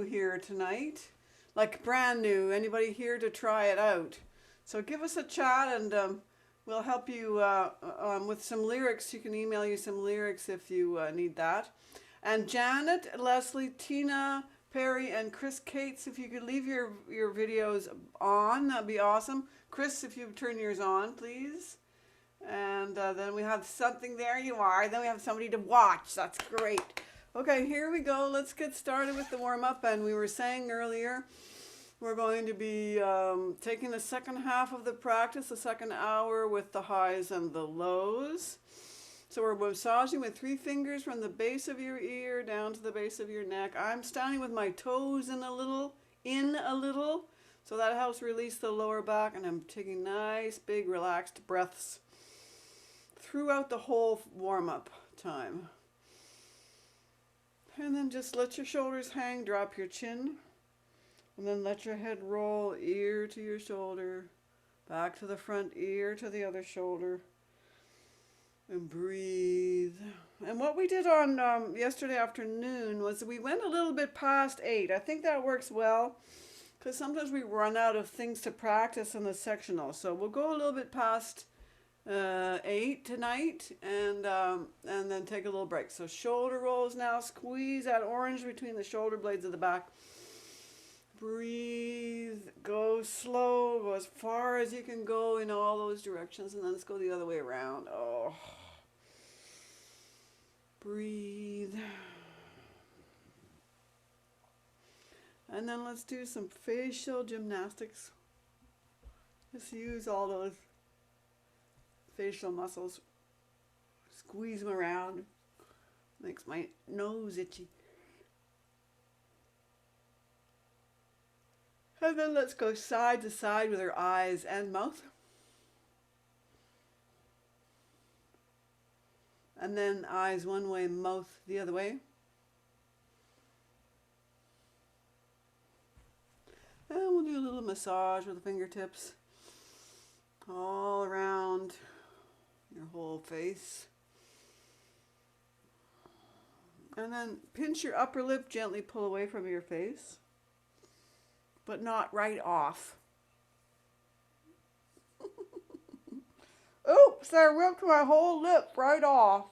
new here tonight, like brand new. Anybody here to try it out? So give us a chat and we'll help you with some lyrics. You can email you some lyrics if you need that. And Janet, Leslie, Tina, Perry, and Chris Cates, if you could leave your videos on, that'd be awesome. Chris, if you turn yours on, please. And then we have something, there you are. Then we have somebody to watch. That's great. Okay, here we go. Let's get started with the warm-up. And we were saying earlier, we're going to be taking the second half of the practice, the second hour with the highs and the lows. So we're massaging with 3 fingers from the base of your ear down to the base of your neck. I'm standing with my toes in a little, so that helps release the lower back, and I'm taking nice, big, relaxed breaths throughout the whole warm-up time. And then just let your shoulders hang, drop your chin, and then let your head roll, ear to your shoulder, back to the front ear to the other shoulder, and breathe. And what we did on yesterday afternoon was we went a little bit past 8. I think that works well, because sometimes we run out of things to practice in the sectional. So we'll go a little bit past 8 tonight, and then take a little break. So shoulder rolls now. Squeeze that orange between the shoulder blades of the back. Breathe. Go slow. Go as far as you can go in all those directions, and then let's go the other way around. Oh. Breathe. And then let's do some facial gymnastics. Just use all those facial muscles. Squeeze them around. Makes my nose itchy. And then let's go side to side with our eyes and mouth. And then eyes one way, mouth the other way. And we'll do a little massage with the fingertips all around your whole face. And then pinch your upper lip, gently pull away from your face, but not right off. Oops, I ripped my whole lip right off.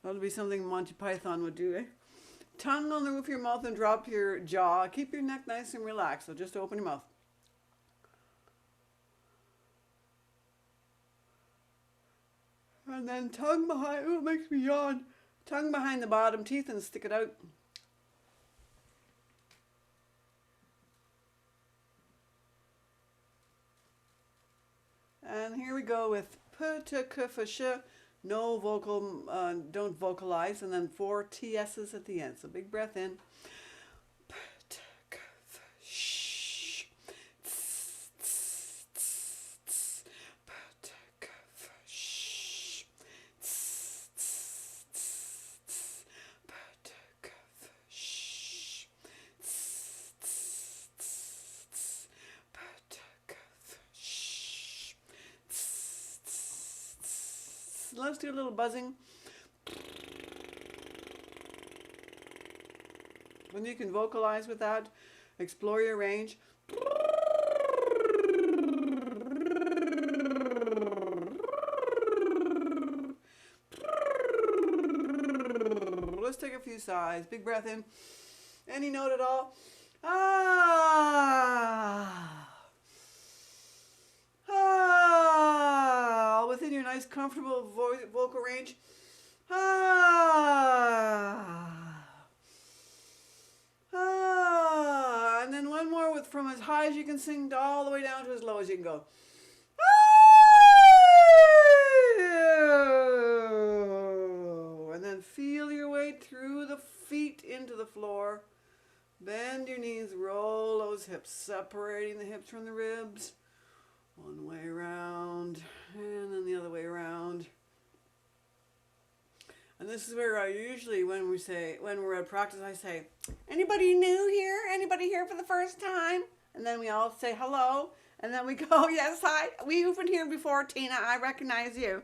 That'll be something Monty Python would do, eh? Tongue on the roof of your mouth and drop your jaw. Keep your neck nice and relaxed, so just open your mouth. And then tongue behind, it makes me yawn. Tongue behind the bottom teeth and stick it out. And here we go with Putakafasha. No vocal, don't vocalize, and then 4 TS's at the end. So big breath in. Let's do a little buzzing. When you can vocalize with that, explore your range. Let's take a few sighs. Big breath in. Any note at all. Ah. Within your nice, comfortable vocal range. And then one more with from as high as you can sing all the way down to as low as you can go. And then feel your way through the feet into the floor. Bend your knees, roll those hips, separating the hips from the ribs. One way around, and then the other way around. And this is where I usually, when we're at practice, I say, anybody new here? Anybody here for the first time? And then we all say hello, and then we go, yes, hi. We've been here before, Tina. I recognize you.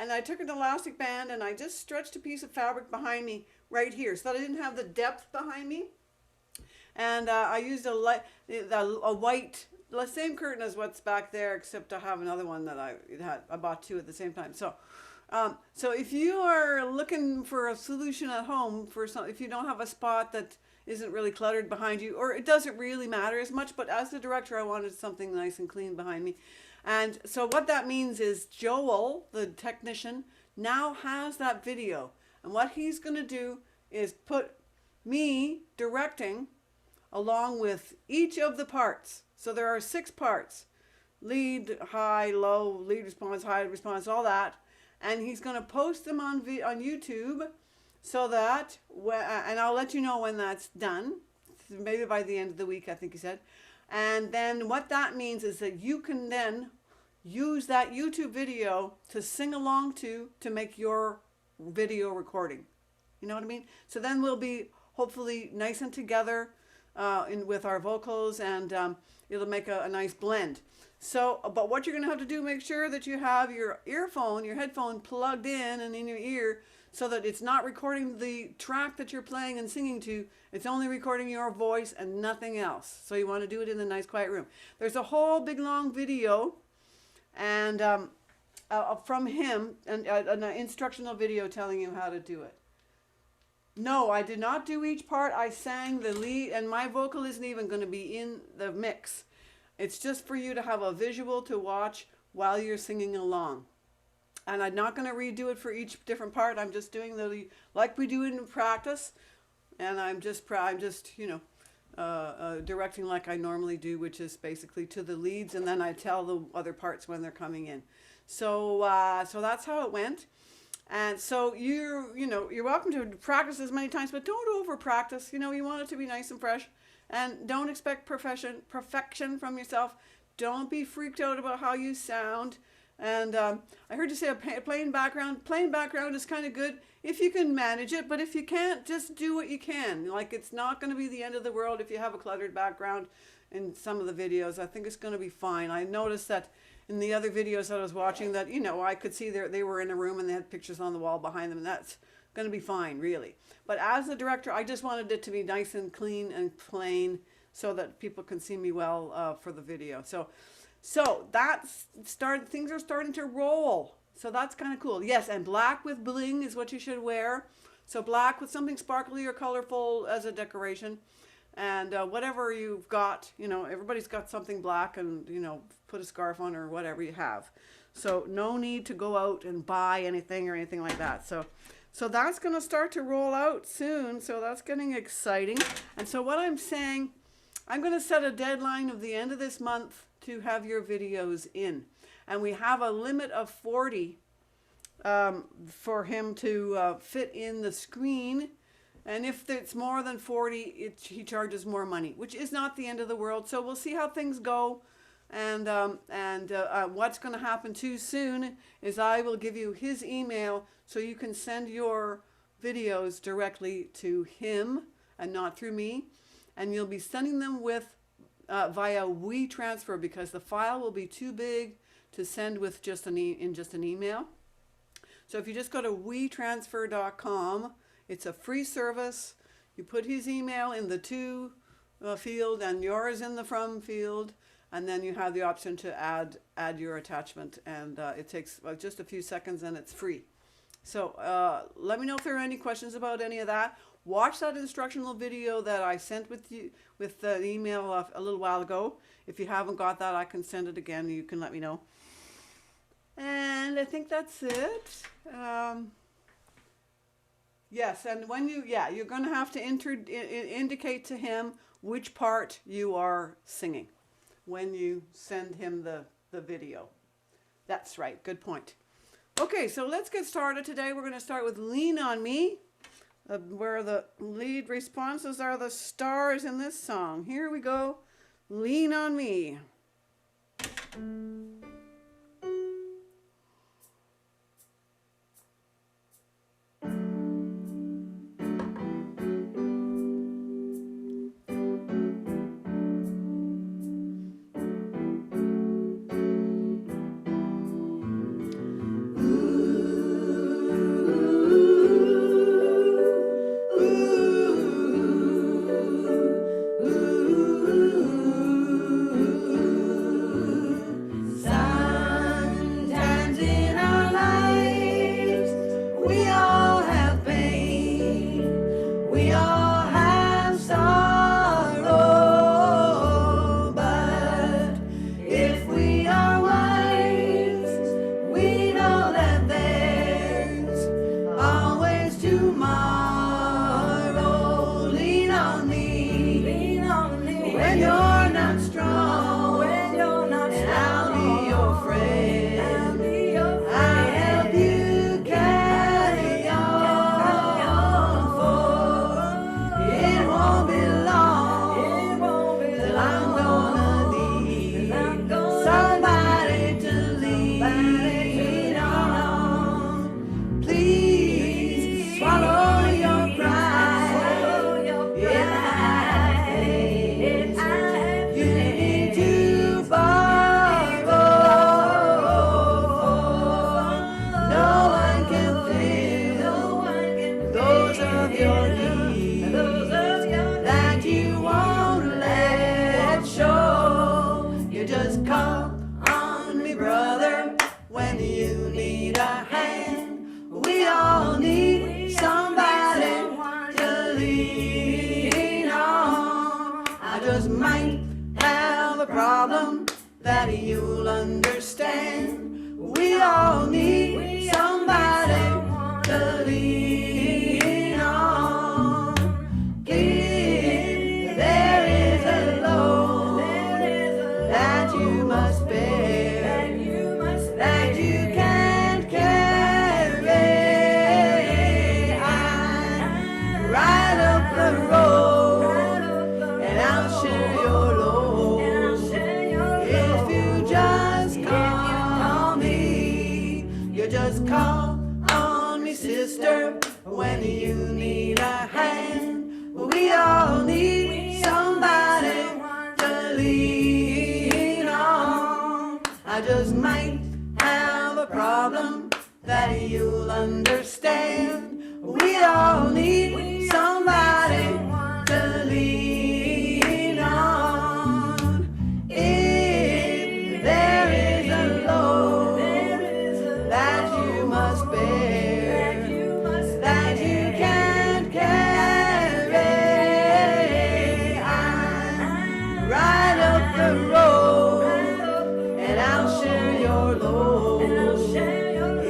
and I took an elastic band and I just stretched a piece of fabric behind me right here so that I didn't have the depth behind me. And I used a white, the same curtain as what's back there, except I have another one that I bought two at the same time. So so if you are looking for a solution at home for if you don't have a spot that isn't really cluttered behind you, or it doesn't really matter as much, but as the director, I wanted something nice and clean behind me. And so what that means is Joel, the technician, now has that video. And what he's going to do is put me directing along with each of the parts. So there are 6 parts: lead, high, low, lead response, high response, all that. And he's going to post them on YouTube, so that, and I'll let you know when that's done, maybe by the end of the week, I think he said. And then what that means is that you can then use that YouTube video to sing along to make your video recording. You know what I mean? So then we'll be hopefully nice and together with our vocals, and it'll make a nice blend. So, but what you're going to have to do, make sure that you have your earphone, your headphone plugged in and in your ear, so that it's not recording the track that you're playing and singing to. It's only recording your voice and nothing else. So you want to do it in a nice quiet room. There's a whole big long video and from him, and an instructional video telling you how to do it. No, I did not do each part. I sang the lead, and my vocal isn't even going to be in the mix. It's just for you to have a visual to watch while you're singing along. And I'm not going to redo it for each different part. I'm just doing like we do in practice. And I'm just directing like I normally do, which is basically to the leads, and then I tell the other parts when they're coming in. So so that's how it went. And so you're welcome to practice as many times, but don't over practice. You want it to be nice and fresh. And don't expect perfection from yourself. Don't be freaked out about how you sound. And I heard you say a plain background. Plain background is kind of good if you can manage it, but if you can't, just do what you can. Like, it's not going to be the end of the world if you have a cluttered background in some of the videos. I think it's going to be fine. I noticed that in the other videos that I was watching that, I could see they were in a room and they had pictures on the wall behind them, and that's going to be fine, really. But as the director, I just wanted it to be nice and clean and plain so that people can see me well for the video. So that's things are starting to roll. So that's kind of cool. Yes, and black with bling is what you should wear. So black with something sparkly or colorful as a decoration. And whatever you've got, everybody's got something black, and, put a scarf on or whatever you have. So no need to go out and buy anything or anything like that. So that's going to start to roll out soon. So that's getting exciting. And so what I'm saying, I'm going to set a deadline of the end of this month to have your videos in. And we have a limit of 40 for him to fit in the screen. And if it's more than 40, he charges more money, which is not the end of the world. So we'll see how things go. And what's going to happen too soon is I will give you his email so you can send your videos directly to him and not through me. And you'll be sending them with via WeTransfer, because the file will be too big to send with just an email. So if you just go to WeTransfer.com, it's a free service. You put his email in the to field and yours in the from field, and then you have the option to add your attachment, and it takes just a few seconds, and it's free. So let me know if there are any questions about any of that. Watch that instructional video that I sent with you with the email a little while ago. If you haven't got that, I can send it again. You can let me know. And I think that's it. Yes, and when you're going to have to indicate to him which part you are singing when you send him the video. That's right. Good point. Okay, so let's get started today. We're going to start with Lean on Me, where the lead responses are the stars in this song. Here we go. Lean on Me. Ooh. you'll understand. We all need somebody to lean on. If there is a load that you must bear, that you can't carry, I'm right up the road and I'll share your load. If you just call me, you just call on me, sister, when you need a hand. We all need somebody to lean on. I just might have a problem that you'll understand. We all need somebody to lean on. If there is a load that you must bear, that you can't carry, I'm right up the road and I'll share your load.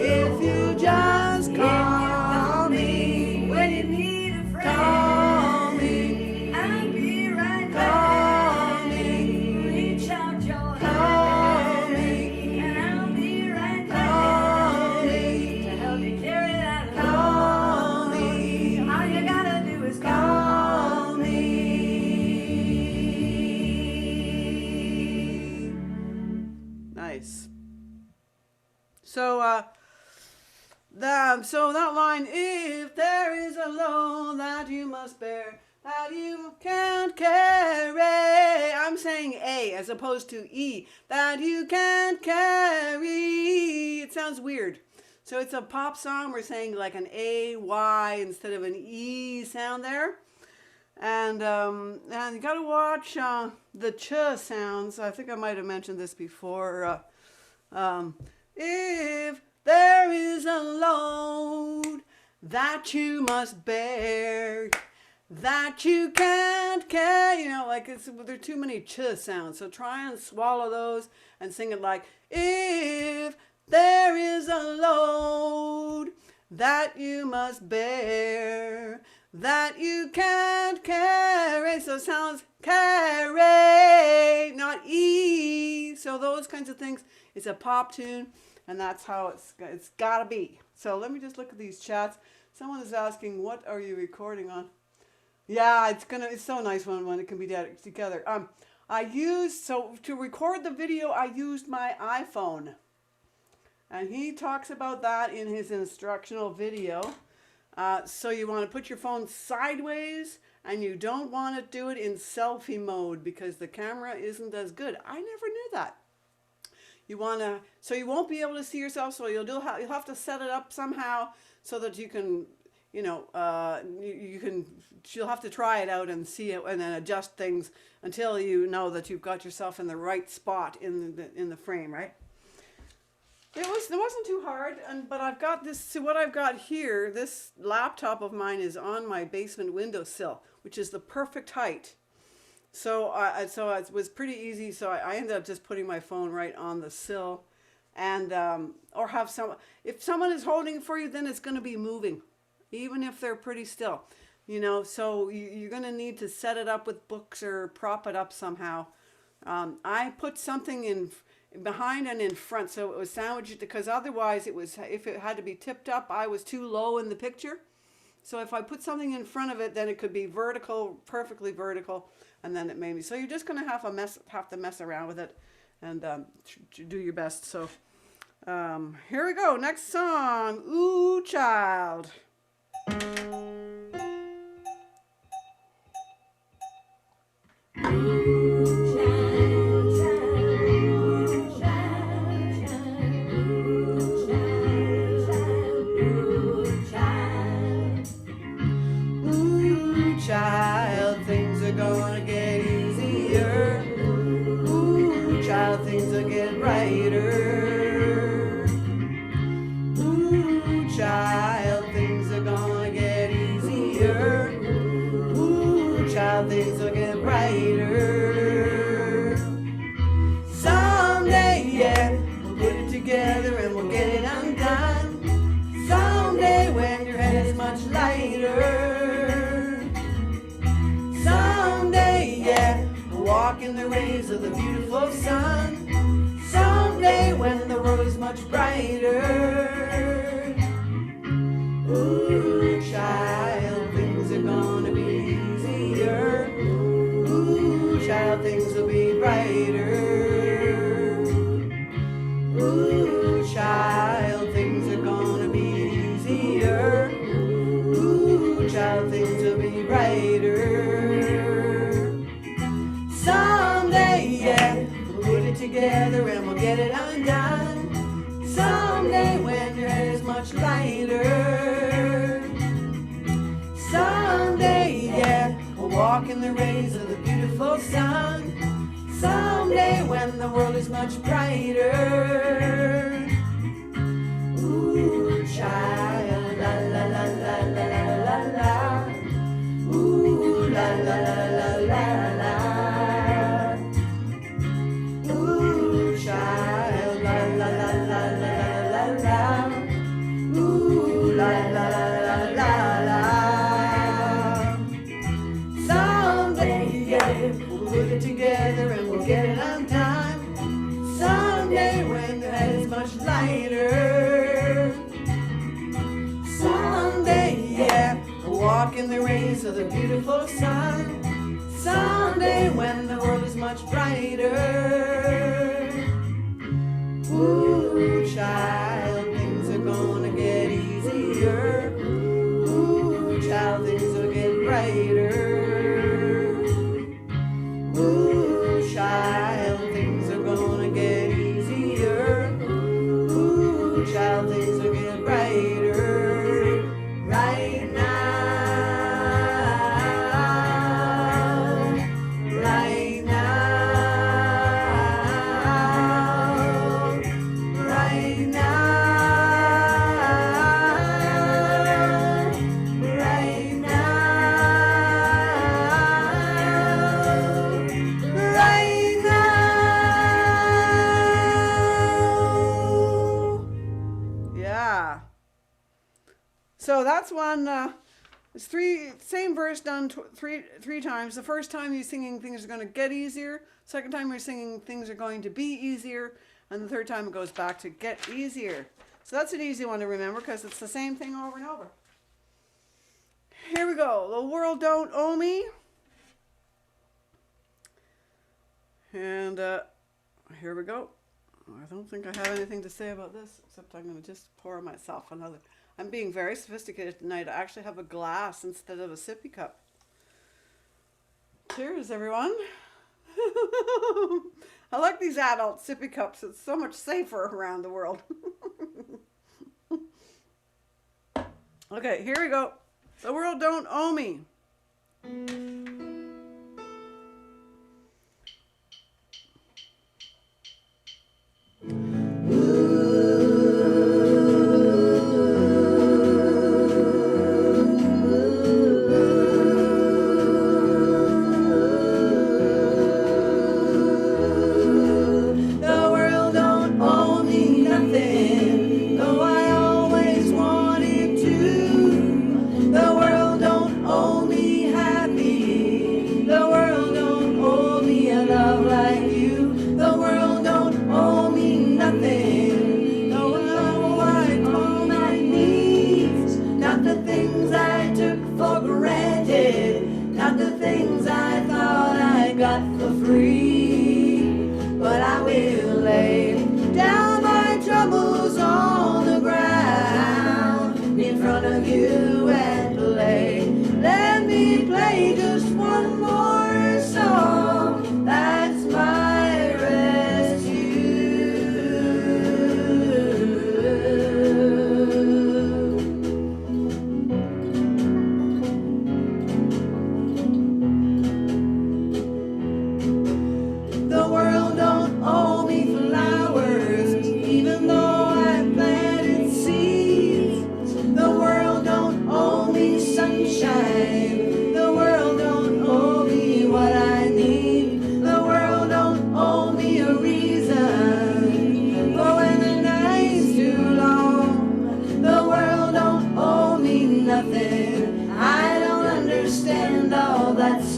If you just call me when you need a friend, call me, I'll be right back. Call me, reach out your hand, and I'll be right back. Call me to help you carry that load. Call me, all you gotta do is call me. Nice. So that line, if there is a load that you must bear, that you can't carry, I'm saying A as opposed to E, that you can't carry. It sounds weird. So it's a pop song. We're saying like an A, Y instead of an E sound there. And you got to watch the ch sounds. I think I might have mentioned this before. If there is a load that you must bear, that you can't carry, like there are too many ch sounds. So try and swallow those and sing it like, if there is a load that you must bear, that you can't carry. So it sounds carry, not E. So those kinds of things. It's a pop tune, and that's how it's gotta be. So let me just look at these chats. Someone is asking, what are you recording on? Yeah, it's so nice when it can be together. To record the video, I used my iPhone. And he talks about that in his instructional video. So you want to put your phone sideways, and you don't want to do it in selfie mode because the camera isn't as good. I never knew that. So you won't be able to see yourself, so you'll have to set it up somehow so that you can, you'll have to try it out and see it and then adjust things until you know that you've got yourself in the right spot in the frame, right? It wasn't too hard, but I've got this. So what I've got here, this laptop of mine is on my basement windowsill, which is the perfect height. So it was pretty easy. So I ended up just putting my phone right on the sill, and if someone is holding it for you, then it's going to be moving, even if they're pretty still. So you're going to need to set it up with books or prop it up somehow. I put something in behind and in front, so it was sandwiched, because otherwise if it had to be tipped up, I was too low in the picture. So if I put something in front of it, then it could be vertical, perfectly vertical, and then it made me. So you're just gonna have to mess around with it and do your best. So here we go. Next song, Ooh Child. Child, things are gonna get easier. Ooh, child, things will get brighter. Ooh, child, things are gonna get easier. Ooh, child, things will get brighter. walk in the rays of the beautiful sun. Someday when the world is much brighter. Ooh, child, things are gonna be easier. Ooh, child, things will be brighter. Ooh, child, things are gonna be easier. Ooh, child, things will be brighter. Someday, yeah, we'll put it together and we'll get it undone. Someday when your head is much lighter. Someday, yeah, we'll walk in the rays of the beautiful sun. Someday when the world is much brighter. Ooh, child, la la la la la la la. Ooh, la la la la la la. Ooh, child, la la la la la la la. Ooh, la la la la la la. Someday, yeah, we'll put it together and we'll get it undone. Someday when the head is much lighter. Someday, yeah, we'll walk in the rays of the beautiful sun. Someday when the world is much brighter. Ooh, child, things are gonna get easier. Ooh, child, things will get brighter. Ooh, child, things are gonna get easier. Ooh, child, things will get brighter. Right now. Right now. Right now. Right now. Right now. Yeah. So that's one. It's same verse done three times. The first time you're singing things are going to get easier. Second time you're singing things are going to be easier. And the third time it goes back to get easier. So that's an easy one to remember because it's the same thing over and over. Here we go. The world don't owe me. And here we go. I don't think I have anything to say about this, except I'm going to just pour myself another. I'm being very sophisticated tonight. I actually have a glass instead of a sippy cup. Cheers, everyone. I like these adult sippy cups. It's so much safer around the world. Okay, here we go. The world don't owe me.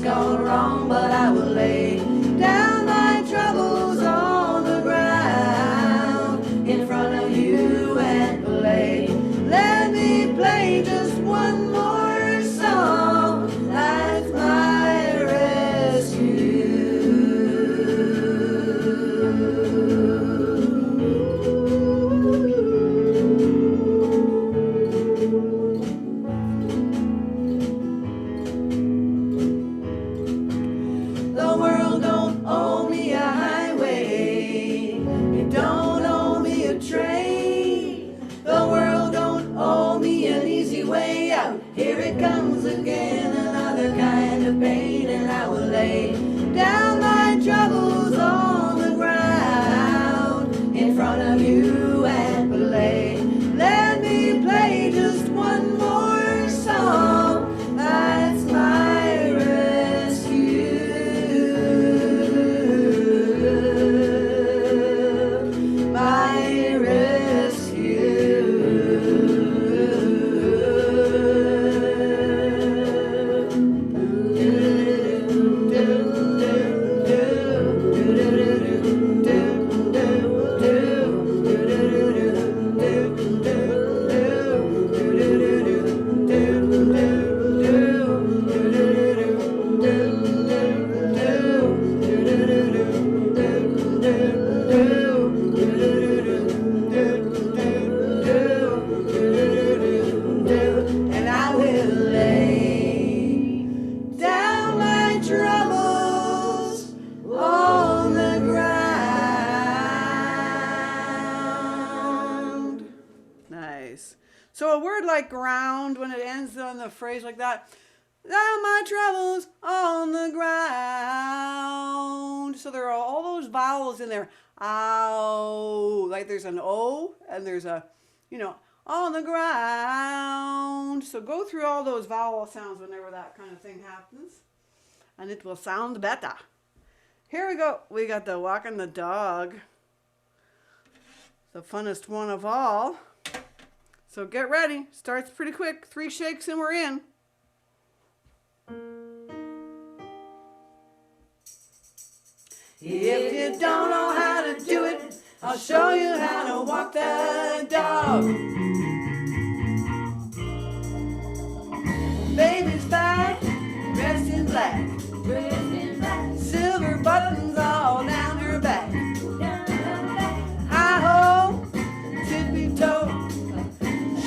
Gone wrong, but I will lay down play just one more song. That's my rescue. The world don't owe me a highway. It don't owe me a train. The world don't owe me an easy way out. Here it comes again, another kind of pain, and I will lay down my troubles on the ground in front of you and play. Let me play just one more song. That's my rescue. My rescue. And I will lay down my troubles on the ground. Nice. So a word like ground, when it ends on the phrase like that, down my troubles on the ground. So there are all those vowels in there. Ow. Like there's an O and there's a, on the ground. So go through all those vowel sounds whenever that kind of thing happens, and it will sound better. Here we go. We got the walking the dog, the funnest one of all. So get ready. Starts pretty quick. 3 shakes and we're in. If you don't know how to do it, I'll show you how to walk the dog. Baby's back, dressed in black, silver buttons all down her back. Hi-ho, tippy-toe,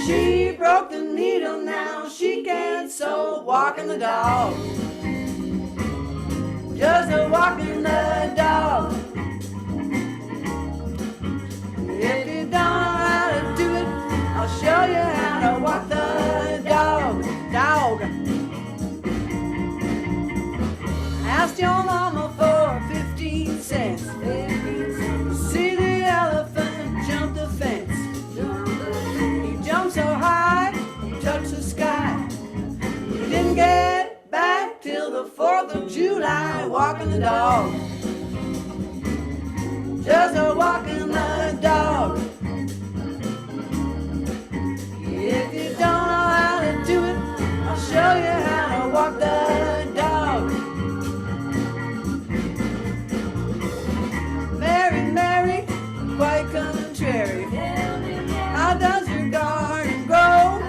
she broke the needle, now she can't sew. Walking the dog, just a walking the dog. If you don't know how to do it, I'll show you how to walk the dog. Dog. Asked your mama for 15 cents. See the elephant jump the fence. He jumped so high, he touched the sky. He didn't get back till the 4th of July. Walking the dog, just a walking the dog. If you don't know how to do it, I'll show you how to walk the dog. Mary, Mary, quite contrary. How does your garden grow?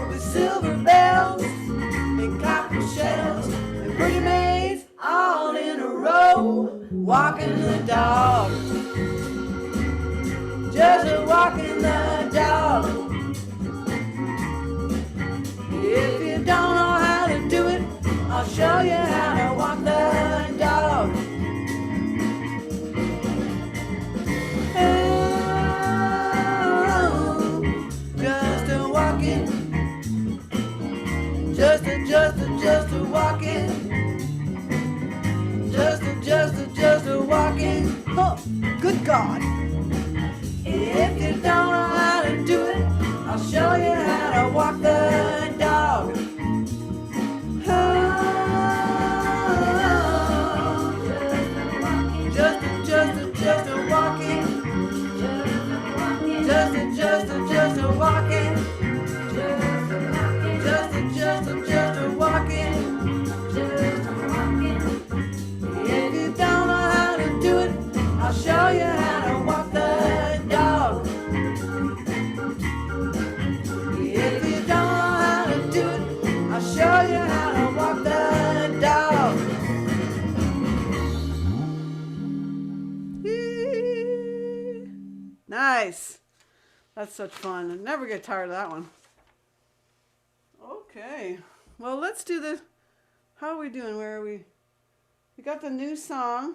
With silver bells and copper shells and pretty maids all in a row. Walking the dog, just a walking the dog. If you don't know how to do it, I'll show you how to walk the dog. Oh, just a walking, just a walking, just a walking. Oh, good God. If you don't know how to do it, I'll show you how to walk the dog. Oh, just a walking, just a walking, just a walking. If you don't know how to do it, I'll show you how to walk the dog. Nice. That's such fun. I never get tired of that one. Okay. Well, let's do the... How are we doing? Where are we? We got the new song.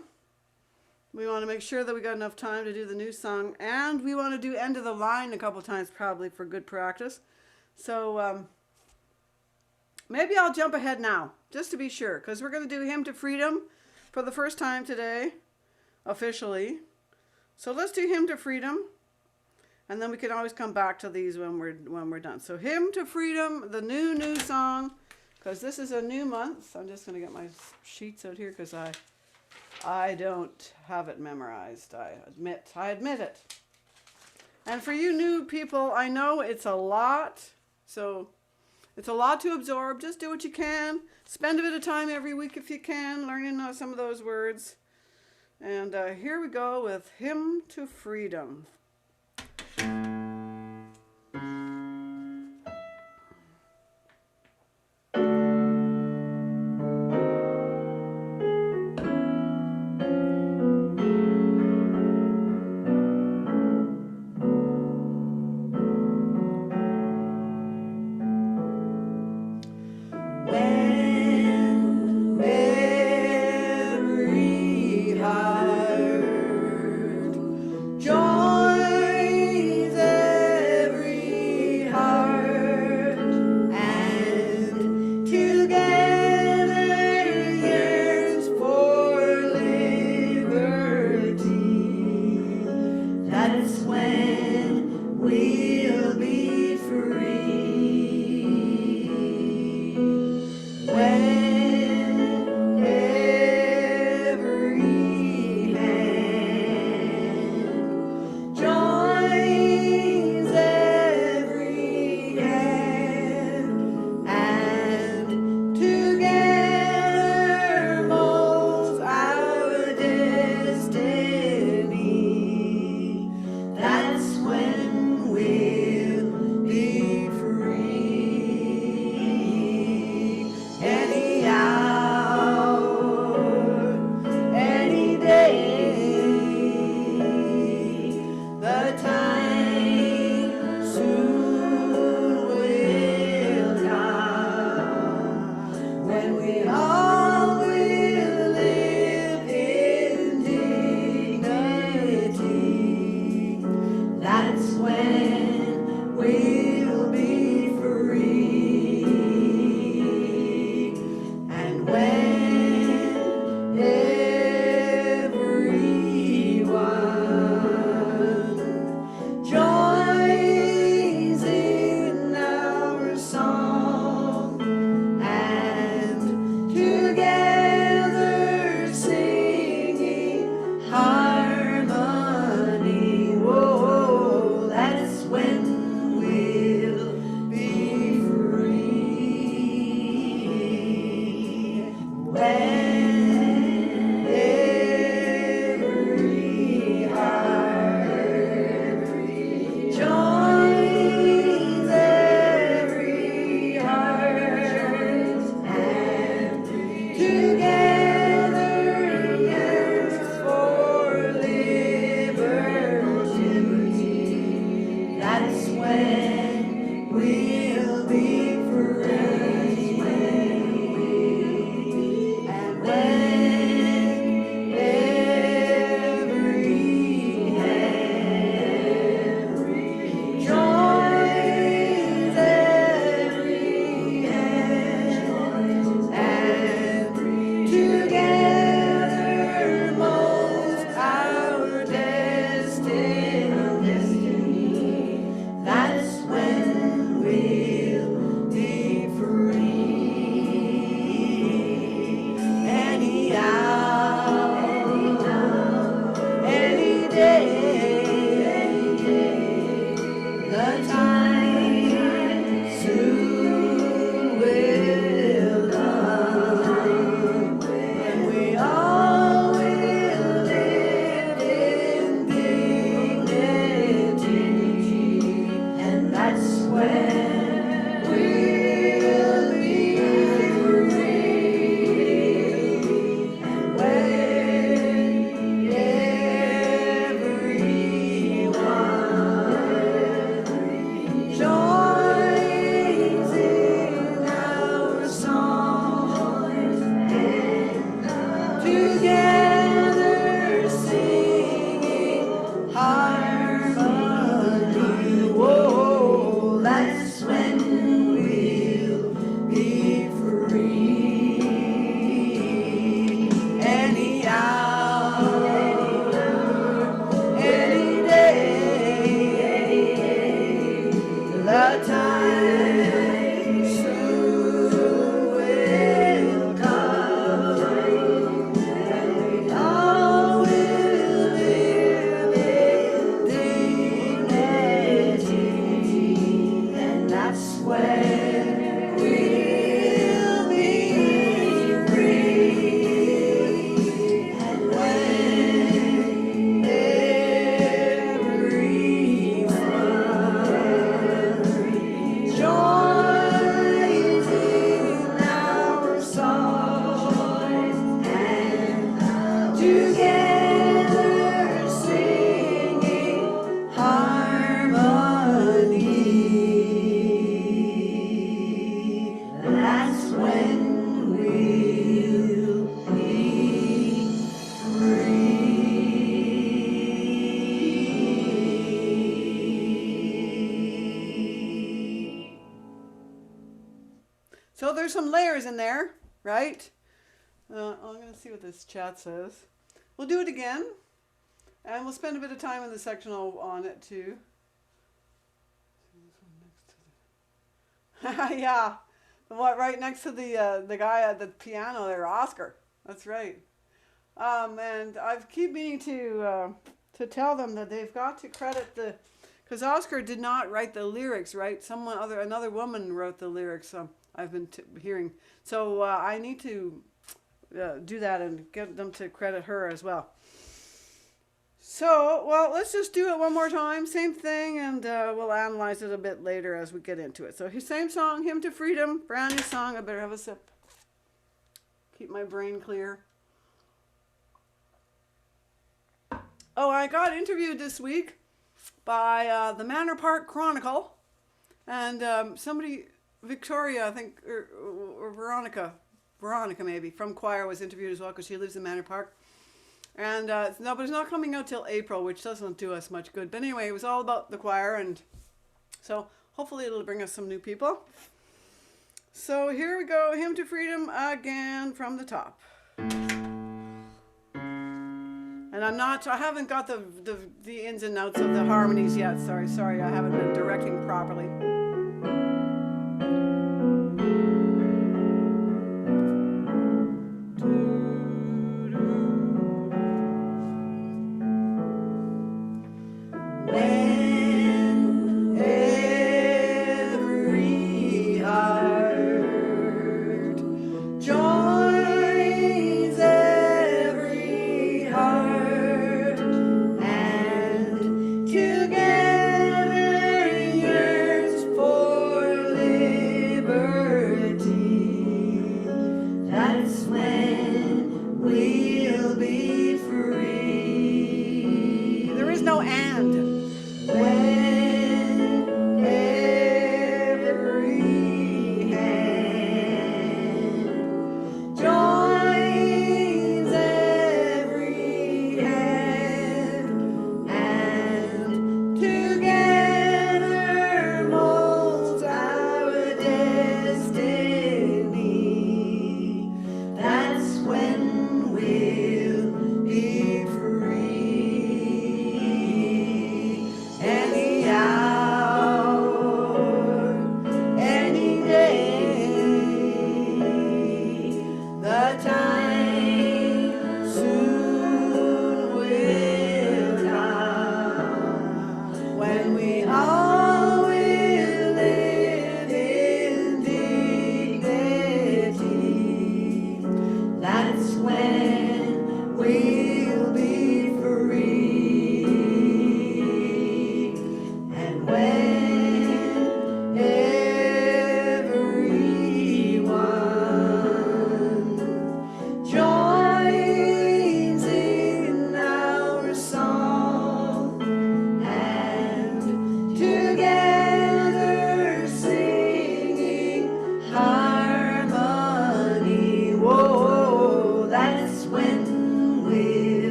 We want to make sure that we got enough time to do the new song. And we want to do End of the Line a couple times probably for good practice. So maybe I'll jump ahead now, just to be sure. Because we're going to do Hymn to Freedom for the first time today, officially. So let's do Hymn to Freedom. And then we can always come back to these when we're done. So Hymn to Freedom, the new song. Because this is a new month. I'm just going to get my sheets out here because I don't have it memorized. I admit it. And for you new people, I know it's a lot. So it's a lot to absorb. Just do what you can. Spend a bit of time every week if you can, learning some of those words. And here we go with Hymn to Freedom. The time soon will come, and we all will live in dignity, and that's when we'll be free, and when everyone joins in our songs, and together singing harmony, that's when we'll be free. So there's some layers in there, right? I'm going to see what this chat says. We'll do it again, and we'll spend a bit of time in the sectional on it too. Yeah, what, right next to the guy at the piano there, Oscar. That's right. And I keep meaning to tell them that they've got to credit because Oscar did not write the lyrics, right? Another woman wrote the lyrics. I've been hearing. So I need to do that and get them to credit her as well. So, well, let's just do it one more time. Same thing, and we'll analyze it a bit later as we get into it. So, same song, Hymn to Freedom, brand new song. I better have a sip. Keep my brain clear. Oh, I got interviewed this week by the Manor Park Chronicle, and somebody, Victoria, I think, or Veronica maybe, from choir was interviewed as well because she lives in Manor Park. And no, but it's not coming out till April, which doesn't do us much good. But anyway, it was all about the choir, and so hopefully it'll bring us some new people. So here we go, Hymn to Freedom again from the top. And I haven't got the ins and outs of the harmonies yet. Sorry, I haven't been directing properly. Together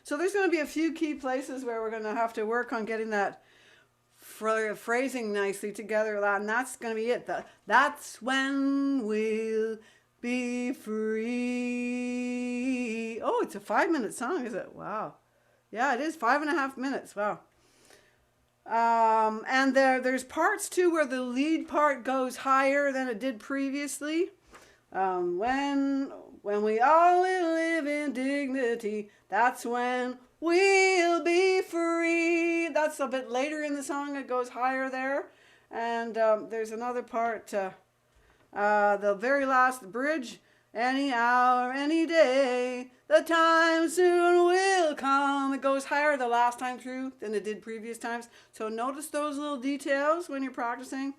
So there's going to be a few key places where we're going to have to work on getting that phrasing nicely together, and that's going to be it. That's when we'll be free. Oh, it's a 5-minute song, is it? Wow. Yeah, it is 5.5 minutes. Wow. And there's parts too where the lead part goes higher than it did previously. When we all will live in dignity, that's when we'll be free. That's a bit later in the song. It goes higher there. And there's another part, the very last bridge. Any hour, any day, the time soon will come. It goes higher the last time through than it did previous times. So notice those little details when you're practicing,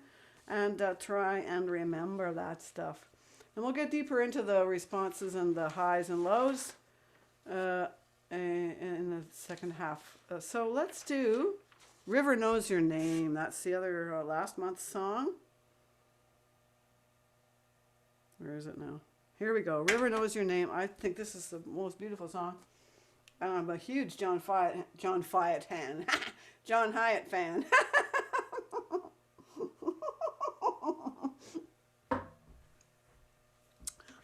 and try and remember that stuff. And we'll get deeper into the responses and the highs and lows in the second half. So let's do River Knows Your Name. That's the other last month's song. Where is it now? Here we go. River Knows Your Name. I think this is the most beautiful song. And I'm a huge John Hyatt fan. John Hyatt fan.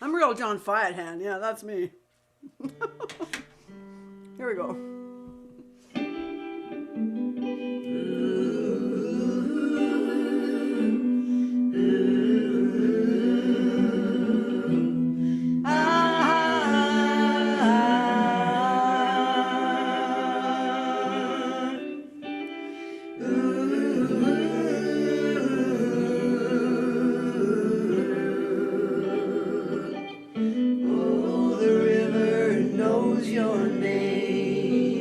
I'm a real John Hyatt fan. Yeah, that's me. Here we go. Oh, the river knows your name.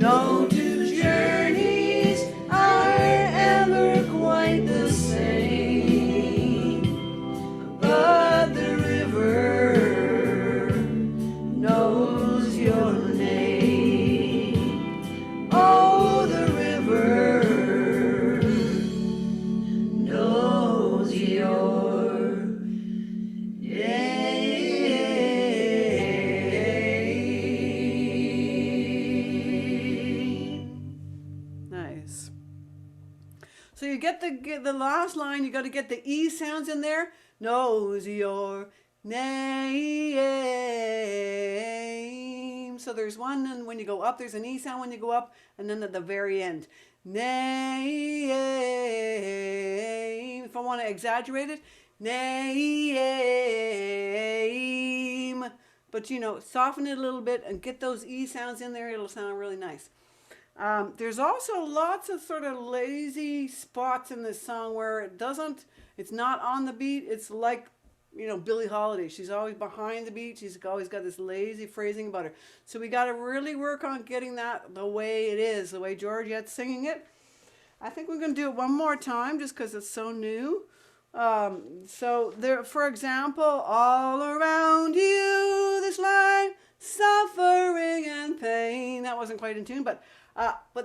No two journeys are ever quite the same, but the river knows your name. Oh, the river knows your name. Nice. So you get the last line, you got to get the E sounds in there. Knows your name. So there's one, and when you go up, there's an E sound when you go up, and then at the very end, name. If I want to exaggerate it, name. But soften it a little bit and get those E sounds in there. It'll sound really nice. There's also lots of sort of lazy spots in this song where it's not on the beat. It's like, Billie Holiday. She's always behind the beat. She's always got this lazy phrasing about her. So we got to really work on getting that the way it is, the way Georgette's singing it. I think we're going to do it one more time just because it's so new. So there, for example, all around you, this line, suffering and pain. That wasn't quite in tune, but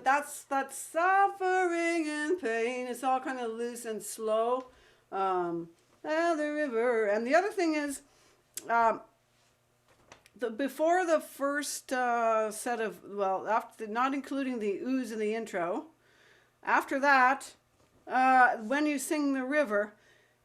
that's suffering and pain. It's all kind of loose and slow. The river. And the other thing is, before the first set of, after, not including the oohs in the intro, after that, when you sing the river,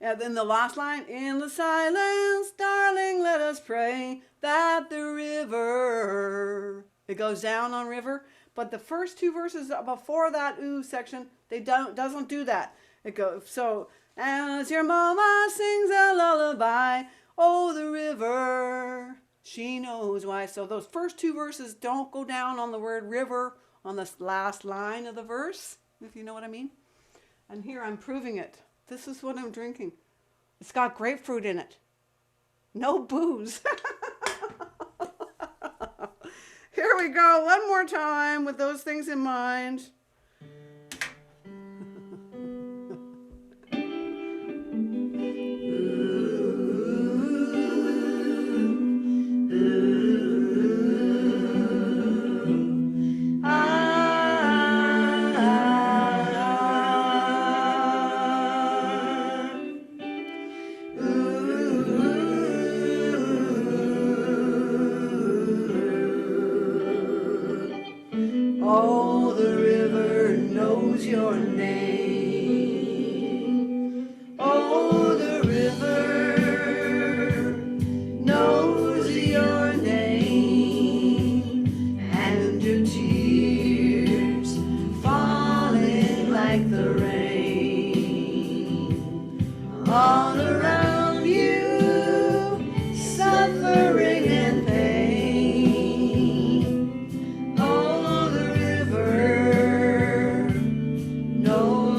then the last line, in the silence, darling, let us pray that the river, it goes down on river. But the first two verses before that ooh section, doesn't do that. It goes, so, as your mama sings a lullaby, oh, the river, she knows why. So those first two verses don't go down on the word river on the last line of the verse, if you know what I mean. And here I'm proving it. This is what I'm drinking. It's got grapefruit in it. No booze. Here we go, one more time with those things in mind. Oh, the river knows your name. Oh, the river knows your name. And your tears falling like the rain. All around you, suffering and pain. No.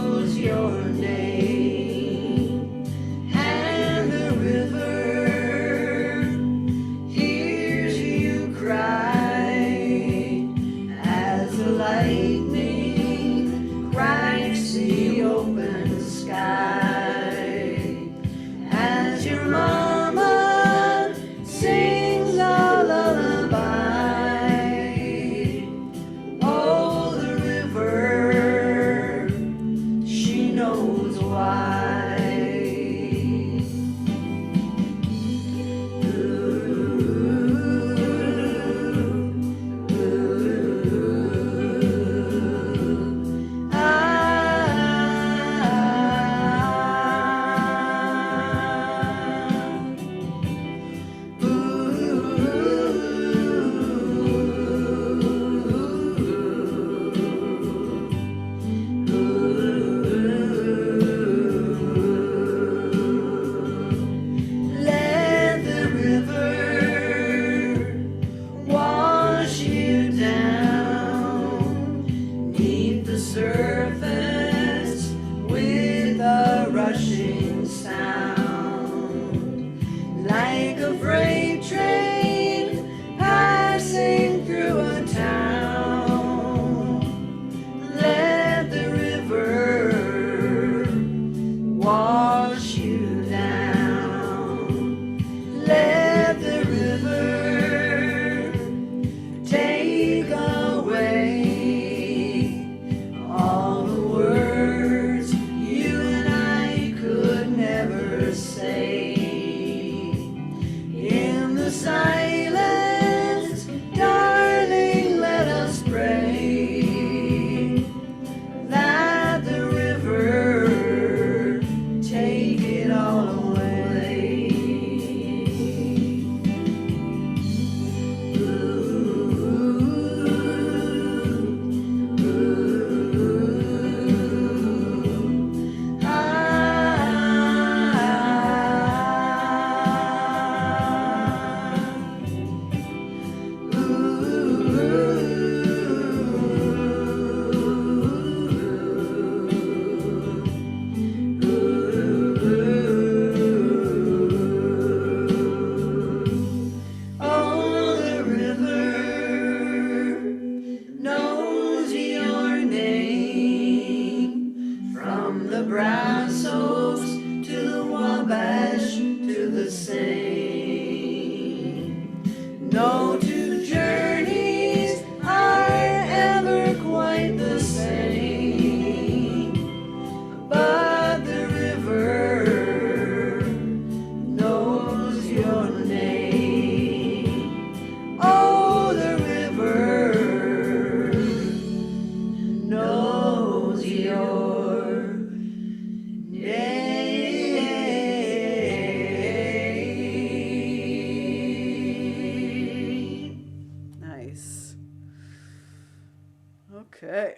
Okay,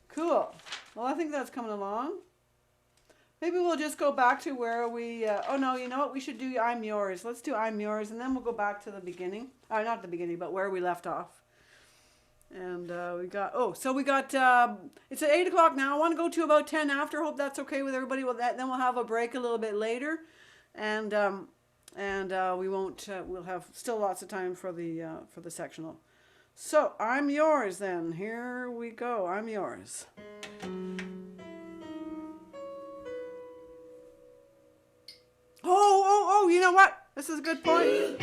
cool. Well, I think that's coming along. Maybe we'll just go back to where we, oh no, you know what? We should do I'm Yours. Let's do I'm Yours, and then we'll go back to the beginning. Not the beginning, but where we left off. And we got, it's at 8 o'clock now. I want to go to about 10 after. Hope that's okay with everybody. Then we'll have a break a little bit later. And we won't, we'll have still lots of time for the sectional. So, I'm Yours then. Here we go. I'm Yours. Oh, you know what? This is a good point.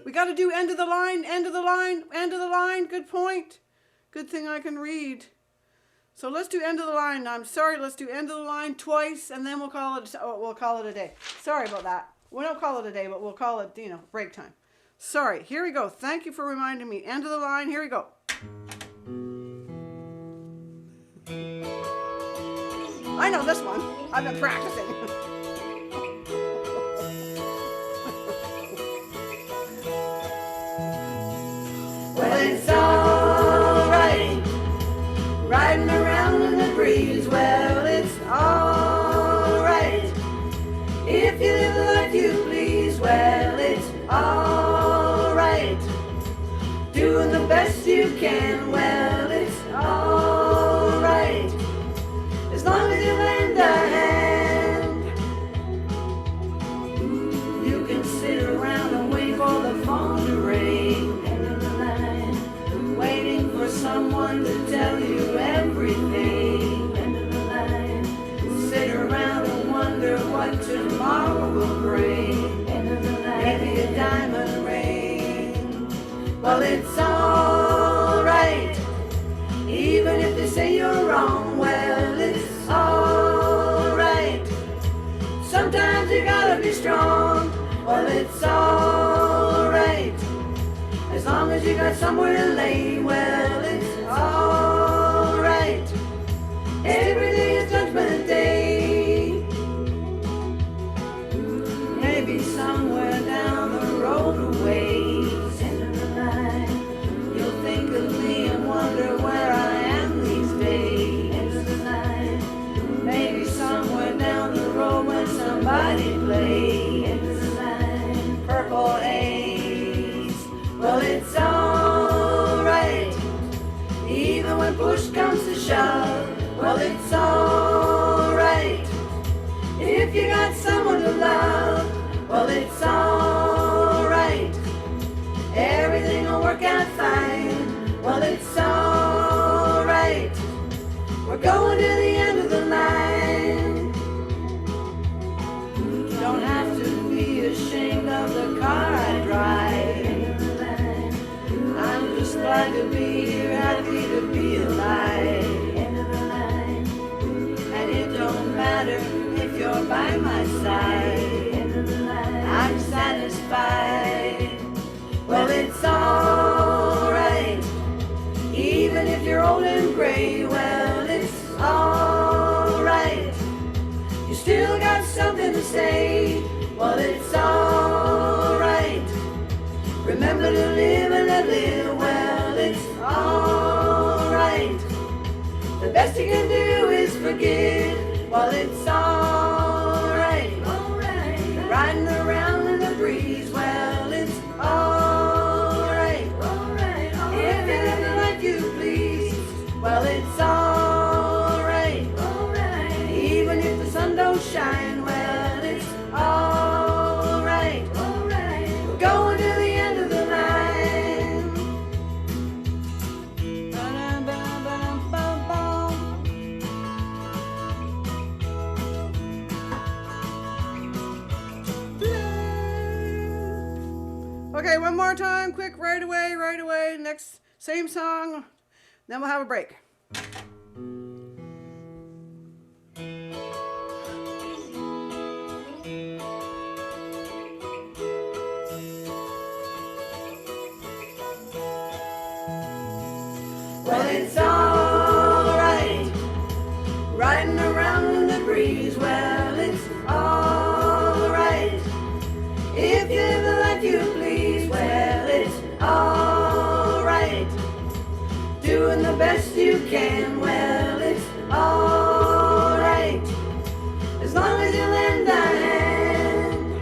We got to do end of the line, end of the line, end of the line. Good point. Good thing I can read. So let's do end of the line. I'm sorry, let's do end of the line twice, and then we'll call it a day. Sorry about that. We don't call it a day, but we'll call it, break time. Sorry. Here we go. Thank you for reminding me. End of the line. Here we go. I know this one. I've been practicing. Well, it's all right, riding around in the breeze. Well, it's all right, if you live the life you please. Well, it's all right, doing the best you can. Well, it's all right, as long as you lend a hand. You can sit around and wait for the phone to ring, waiting for someone to tell you everything. End of the line. Sit around and wonder what tomorrow will bring. End of the line. Maybe a diamond ring. Well, it's all right, even if they say you're wrong. Well, it's all right, sometimes you gotta be strong. Well, it's all right, as long as you got somewhere to lay. Well, it's all right, every day is Judgment Day. Maybe somewhere down the road a ways, end of the line, you'll think of me and wonder where I am these days. End of the line, maybe somewhere down the road when somebody plays. End of the line, Purple Haze. Well, it's all right, even when push comes to shove. Well, it's all right, if you got someone to love. Well, it's all right, everything will work out fine. Well, it's all right, we're going to the end of the line. Don't have to be ashamed of the car I drive. I'm just glad to be here, happy to be alive. End of the line, and it don't matter if you're by my side. End of the line, I'm satisfied. Well, it's all right, even if you're old and gray. Well, it's all right, you still got something to say. Well, it's all right, remember to live and let live. Well, it's all right, the best you can do is forgive. Well, it's all right, riding around in the breeze. Well, it's all right, if you live the life you please. Well, it's all right, even if the sun don't shine. Well, it's all right, we're going to the end of the line. Okay, one more time, quick, right away. Next, same song, then we'll have a break. Well, it's all right, riding around in the breeze. Well, it's all right, if you live the life you please. Well, it's all right, doing the best you you can. Well, it's alright, as long as you lend a hand.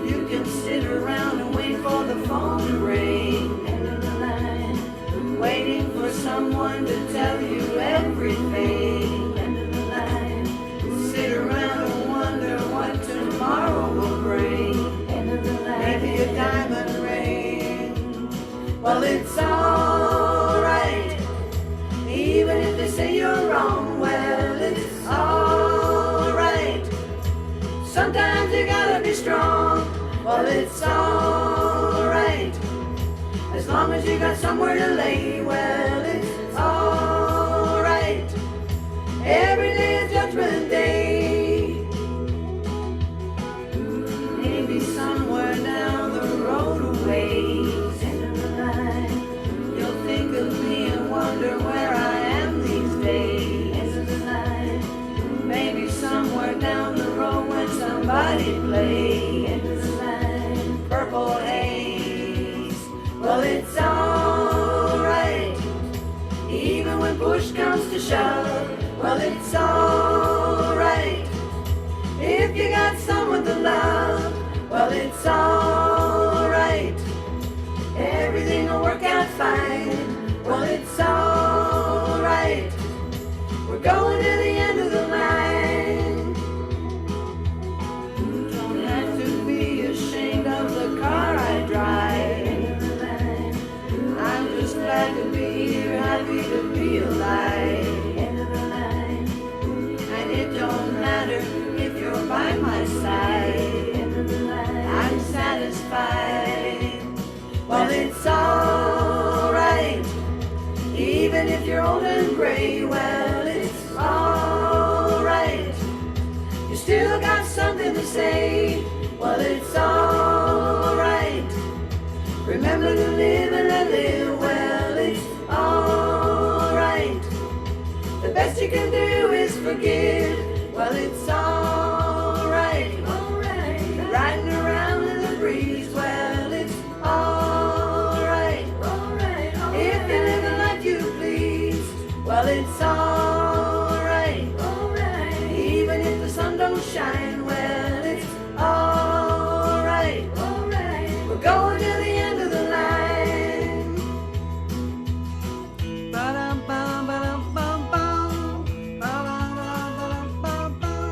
You can sit around and wait for the phone to ring, end of the line, waiting for someone to tell you everything, end of the line. Sit around and wonder what tomorrow will bring, end of the line. Maybe a diamond ring. Well, it's alright, even if they say you're wrong. Well, it's alright, sometimes you gotta be strong. Well, it's alright, as long as you got somewhere to lay. Well, it's alright, every day is judgment day. Maybe somewhere down the road a ways, end of the line, you'll think of me and wonder where I am these days, end of the line. Maybe somewhere down the road when somebody plays, end of the line, Purple Haze. Well, it's alright, even when push comes to shove. Well, it's alright, if you got someone to love. Well, it's alright, everything will work out fine. Well, it's alright, we're going to the end of the line. Don't have to be ashamed of the car I drive, end of the line. I'm just glad to be here, happy to be alive, end of the line. And it don't matter if you're by my side, end of the line. I'm satisfied. Well, it's alright, even if you're old and gray. Well, it's alright, you still got something to say. Well, it's alright, remember to live and let live. Well, it's alright, the best you can do is forgive. Well, it's alright, alright, riding around in the breeze. Well, it's alright, alright, if you live a life you please. Well, it's alright, alright, even if the sun don't shine. Well, it's alright, alright, we're going to the end of the line. Ba-dum-bum, ba-dum-bum, bum. Ba-dum-bum, ba-dum-bum, bum.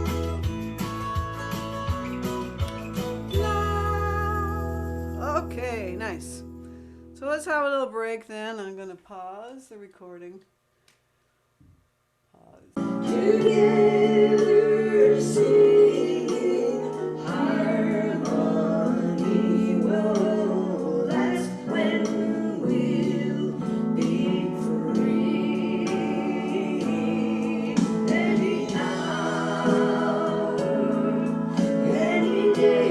Okay, nice. So let's have a little break then. I'm going to pause the recording. Pause. Together singing harmony, well, that's when we'll be free. Any hour, any day,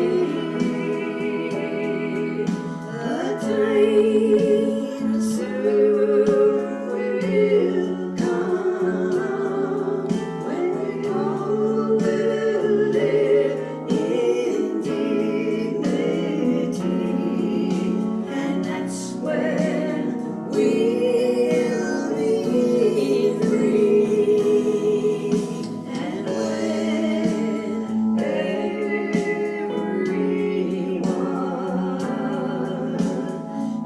the time soon will come when we all will live in dignity, and that's when we'll be free. And when everyone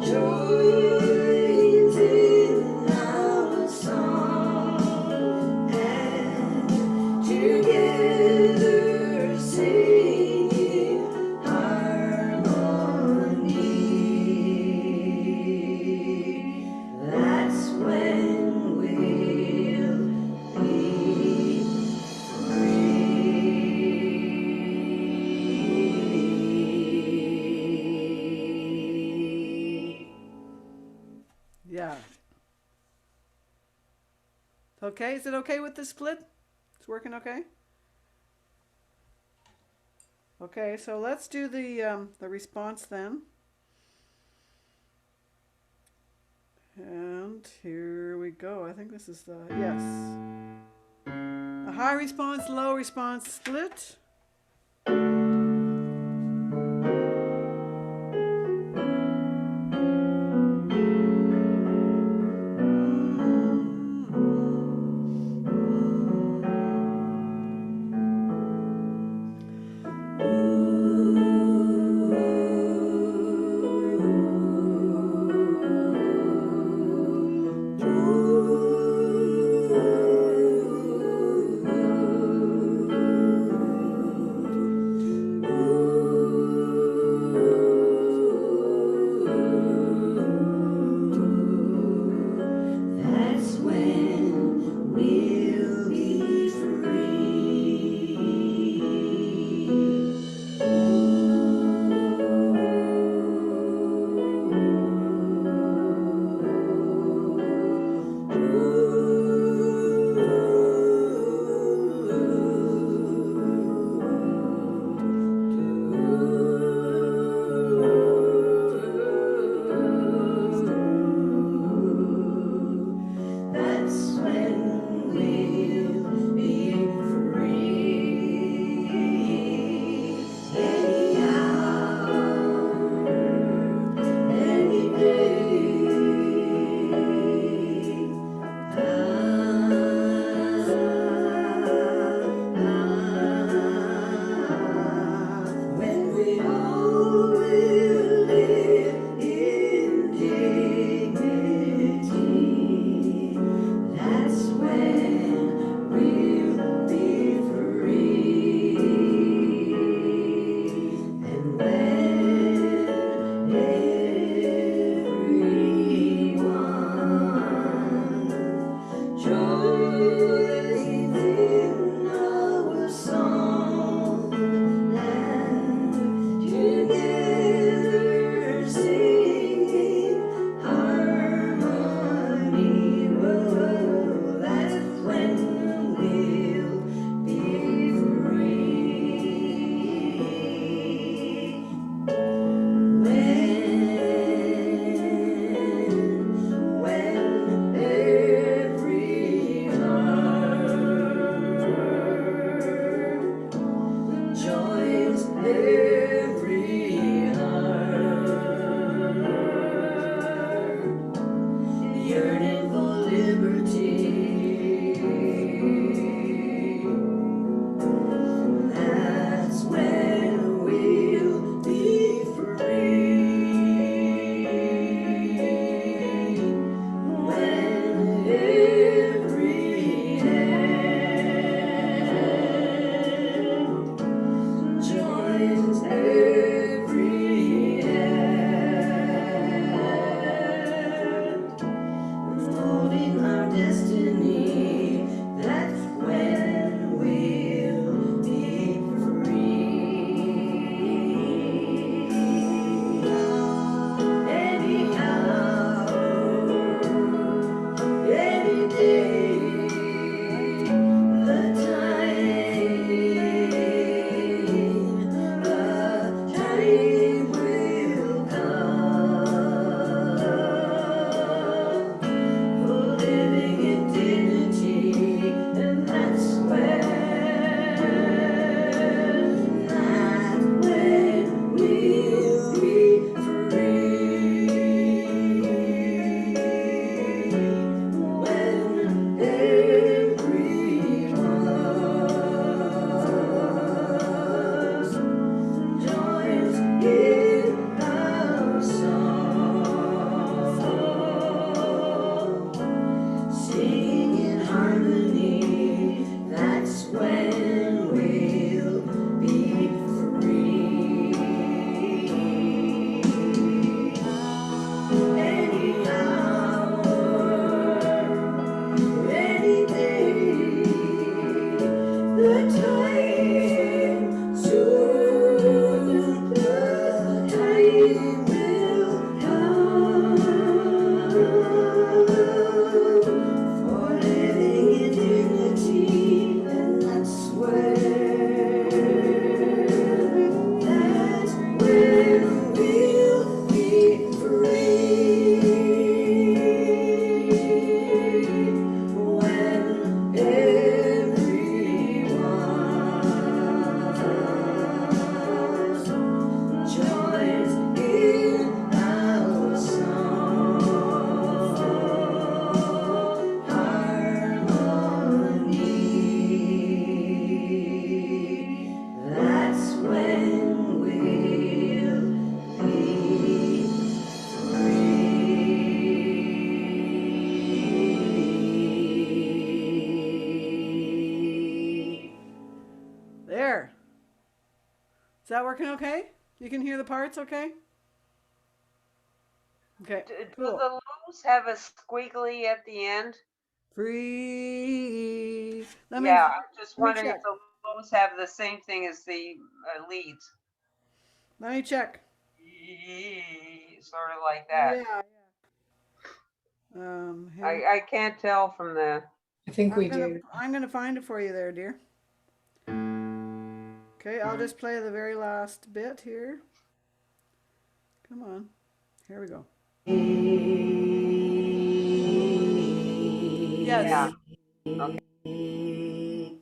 joins in our song, and together singing harmony, that's when we'll be free. Yeah. Okay, is it okay with the split? It's working okay? Okay, so let's do the response then. And here we go. I think this is the, yes. A high response, low response split. Is that working okay? You can hear the parts okay? Okay, Do cool. the lows have a squiggly at the end? Free. Yeah, I'm just Let me wondering if check. the lows have the same thing as the leads. Let me check. Sort of like that. Yeah. Here. I can't tell from the. I think we do. I'm gonna find it for you there, dear. Okay, I'll just play the very last bit here. Come on. Here we go. Yes. Yeah. Okay.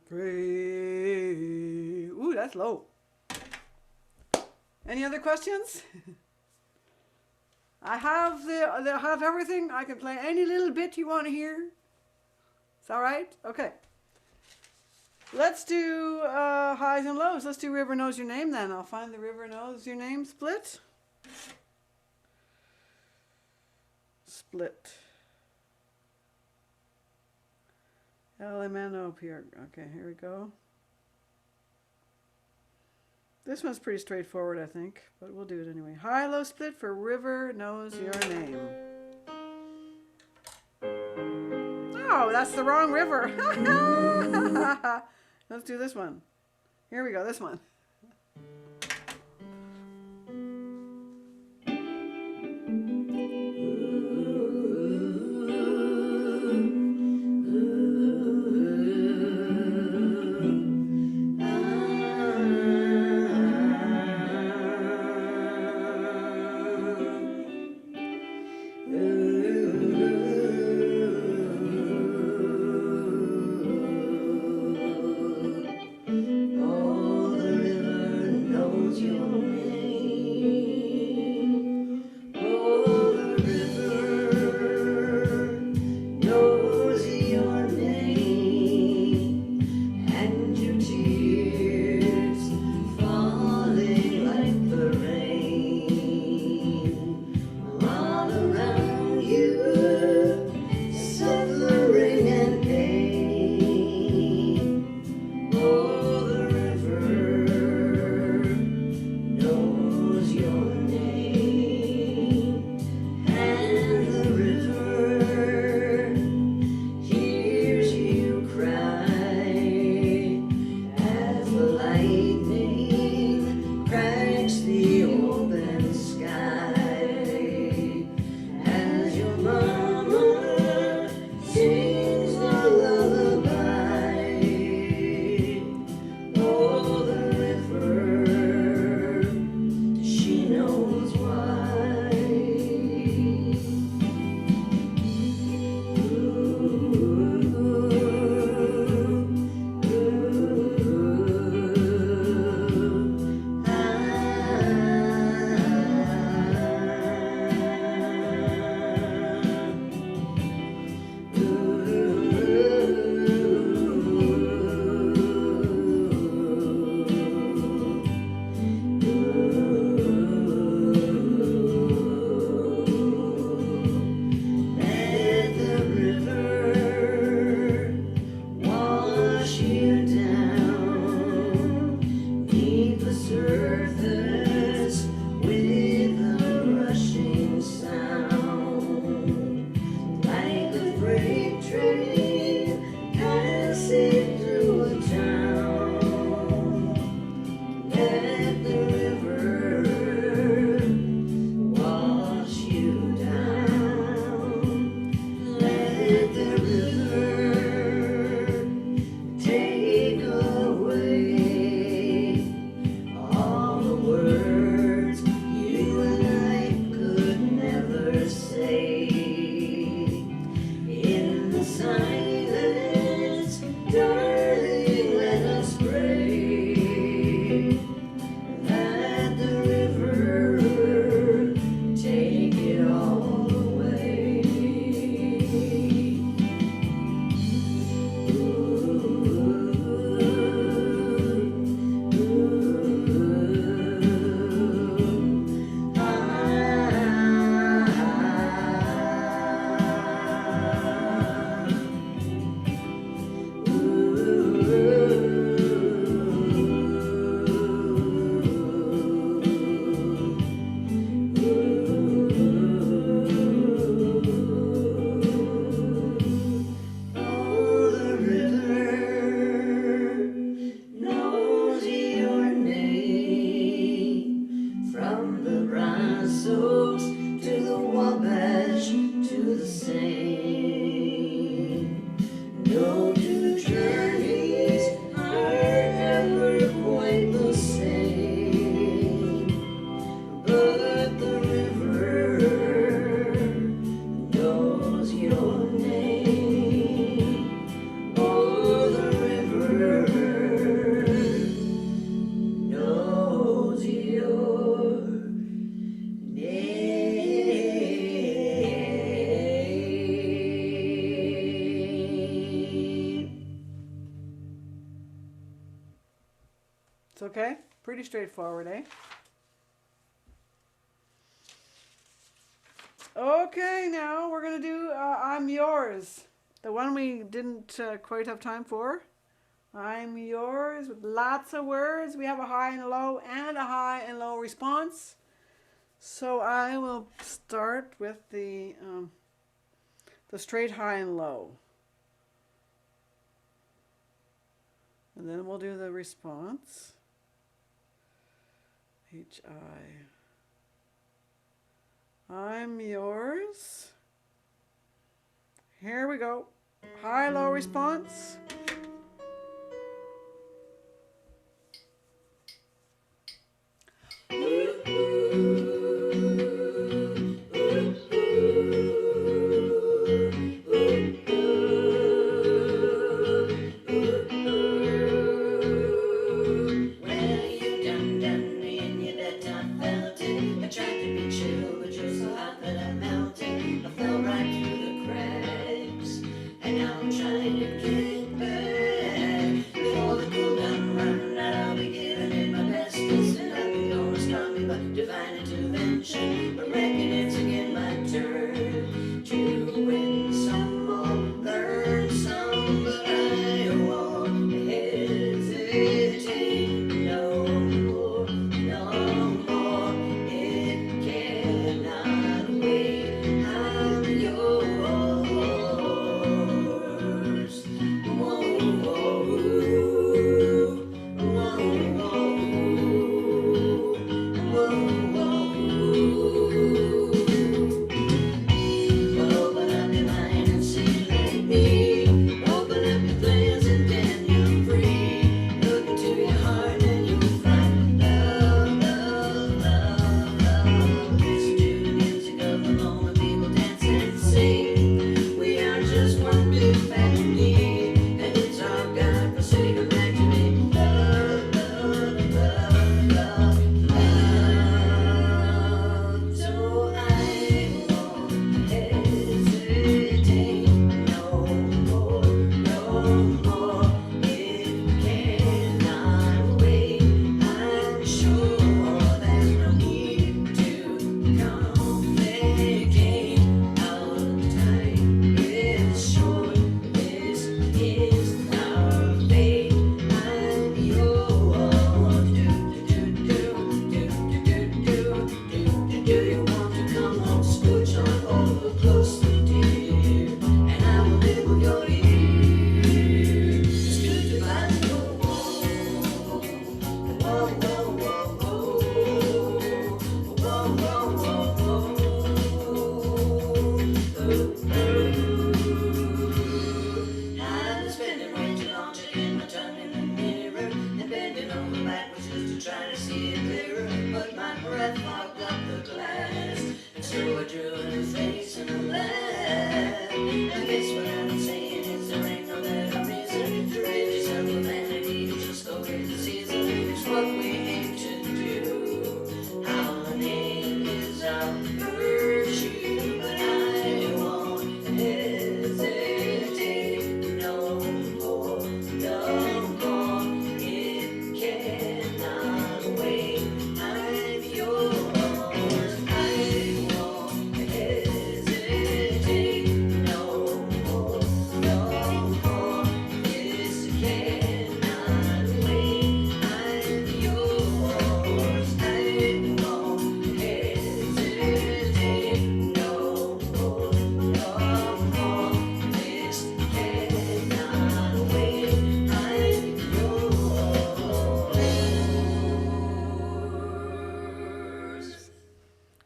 Free. Ooh, that's low. Any other questions? I have I have everything. I can play any little bit you want to hear. It's all right. Okay. Let's do highs and lows. Let's do River Knows Your Name then. I'll find the River Knows Your Name split. Split. LMNO here. Okay, here we go. This one's pretty straightforward, I think, but we'll do it anyway. High-low split for River Knows Your Name. Oh, that's the wrong river. Let's do this one. Here we go, this one. Okay, pretty straightforward, eh? Okay, now we're gonna do I'm Yours. The one we didn't quite have time for. I'm Yours with lots of words. We have a high and a low and a high and low response. So I will start with the straight high and low. And then we'll do the response. H-I. I'm yours. Here we go. High, low response.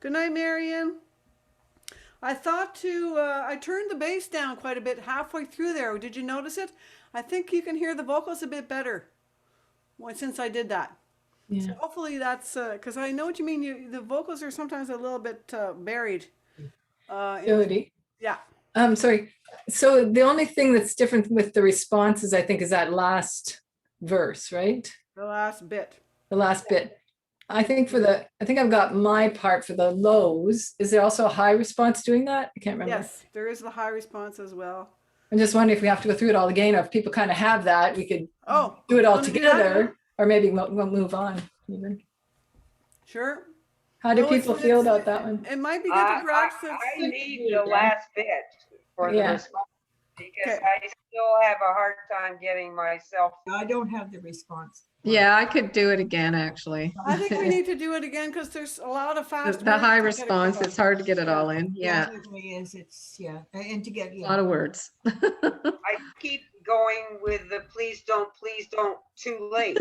Good night, Marion. I thought I turned the bass down quite a bit halfway through there. Did you notice it? I think you can hear the vocals a bit better since I did that. Yeah. So hopefully that's, because I know what you mean. The vocals are sometimes a little bit buried. Jody. Yeah. Sorry. So the only thing that's different with the responses, I think, is that last verse, right? The last bit. The last bit. I think I've got my part for the lows. Is there also a high response doing that? I can't remember. Yes, there is the high response as well. I'm just wondering if we have to go through it all again, or if people kind of have that, we could do do it all together. or maybe we'll move on even. Sure. How do No, people feel about that one? It might be good to practice. I need the last bit for the Yeah. response because Okay. I still have a hard time getting myself. I don't have the response. Yeah, I could do it again, actually. I think we need to do it again because there's a lot of The fast. the words high to get response, across. it's hard to get it all in. Yeah, It certainly is. It's, yeah, and to get, a lot yeah. of words. I keep going with the please don't, too late.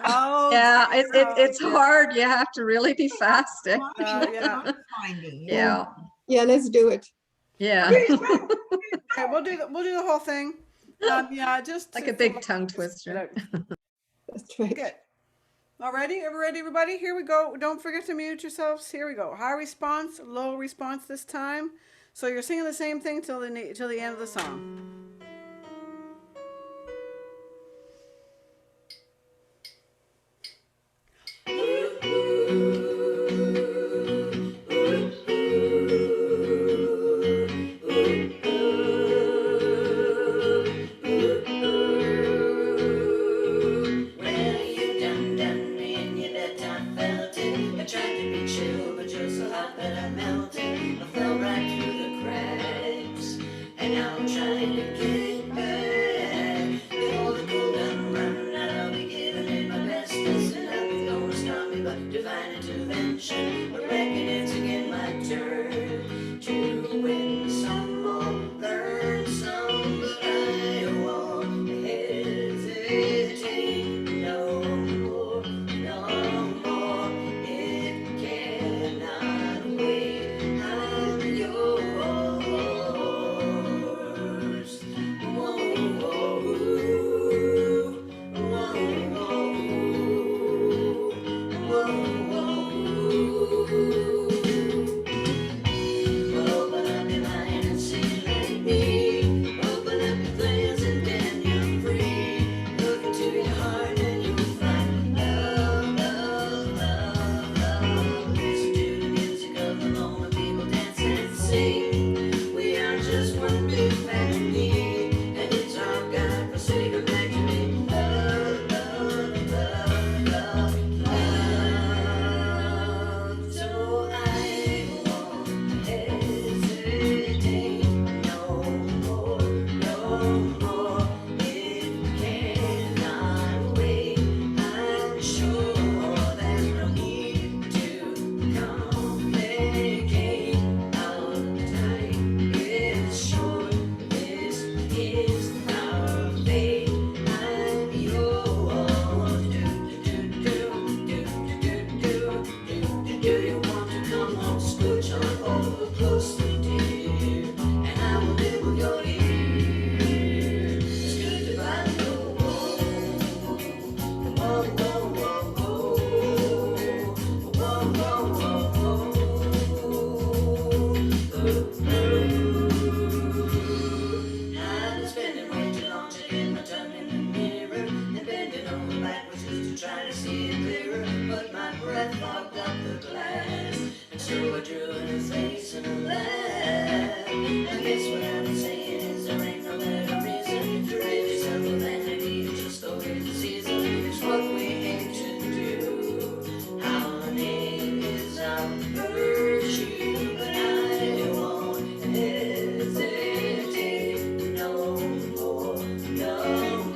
Oh, Yeah, dear. it's hard. You have to really be fast. yeah. Finding. Yeah, Yeah, let's do it. yeah. Okay, we'll do the whole thing. Yeah, just Like to a big fill out- tongue just twister. fill it out. That's right. Good. All righty, everybody? Here we go. Don't forget to mute yourselves. Here we go. High response, low response this time. So you're singing the same thing till the end of the song. Well, you done me and you bet I felt it. I tried to be chill, but you're so hot that I melted. I fell right through the cracks, and now I'm trying to get back. Before the cool done run out, I'll be giving it my best. Listen, nothing's gonna stop me but divine intervention. I reckon it's again my turn to win some or learn some, but I won't hesitate no more, no more. It cannot wait. I'm yours. Whoa, whoa, whoa, whoa, whoa. Well, open up your mind and see like me. Open up your plans and then you're free. Look into your heart and you'll find love, love, love, love. Listen to the music of the moment people dance and sing. We are just one big family, and it's our God-forsaken victory. Love, love, love, love, love. So I won't hesitate no more, no more. It cannot wait. I'm sure there's no need to complicate. Our time is short. This is our fate. I'm yours. Do you want to come on, scooch on over closely, dear? And I will nibble your ear. It's good to buy no whoa, whoa, whoa, whoa, whoa, I've been spending way too long to get my tongue in the mirror and bending over backwards just to try to see it clearer. But my breath fogged up the glass, and so I drew in a face and a laugh. I guess what I'm saying is there ain't no better reason to rid yourself of vanity and just go with the season. It's what we aim to do. Our name is our virtue, but I won't hesitate no more, no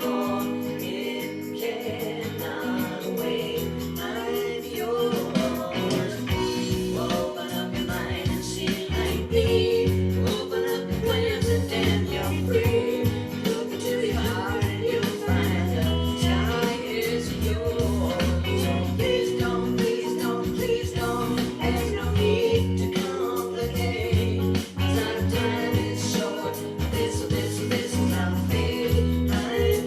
more. It cannot wait. I'm yours. Open up your mind and see like me. Open up your plans and then you're free. Look into your heart and you'll find the sky is yours. So please don't, please don't, please don't. There's no need to complicate. 'Cause our time is short. This is our fate. I'm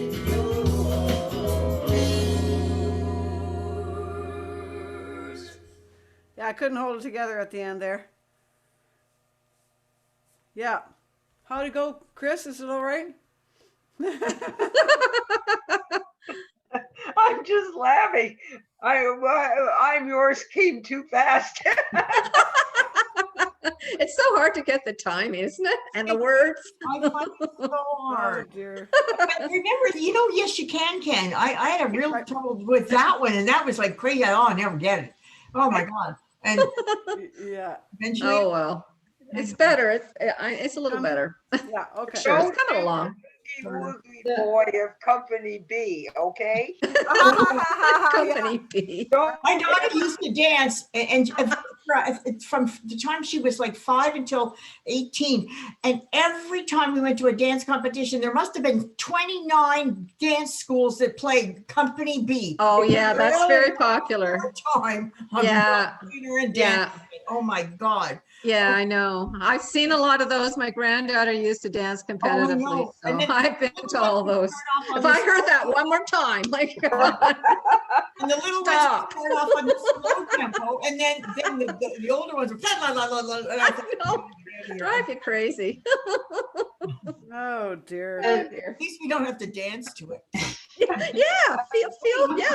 yours. Yeah, I couldn't hold it together at the end there. Yeah. How'd it go, Chris? Is it all right? I'm just laughing. I'm yours came too fast. It's so hard to get the timing, isn't it? And the words. I find it so Oh hard. dear. But remember, yes, you can, Ken. I had a real trouble with that one, and that was like crazy. I'll never get it. Oh my God. And Yeah. eventually, Oh, well, it's better. It's a little better. Yeah. Okay. Sure, it's coming along. Woogie boy of Company B, okay? Company B. Don't my daughter used to dance, and from the time she was like 5 until 18. And every time we went to a dance competition, there must have been 29 dance schools that played Company B. Oh, yeah, that's very popular. Time. I'm Yeah, watching her and yeah. dancing. Oh my God. Yeah, I know. I've seen a lot of those. My granddaughter used to dance competitively, know. so And then- I've been to all those. Turn off on If the I heard slow- that one more time, like, And the little Stop. ones would turn off on the slow tempo, and then the older ones would la, la, la, la, la, and I thought, know. Drive you crazy. Oh dear. at least we don't have to dance to it. Yeah, yeah,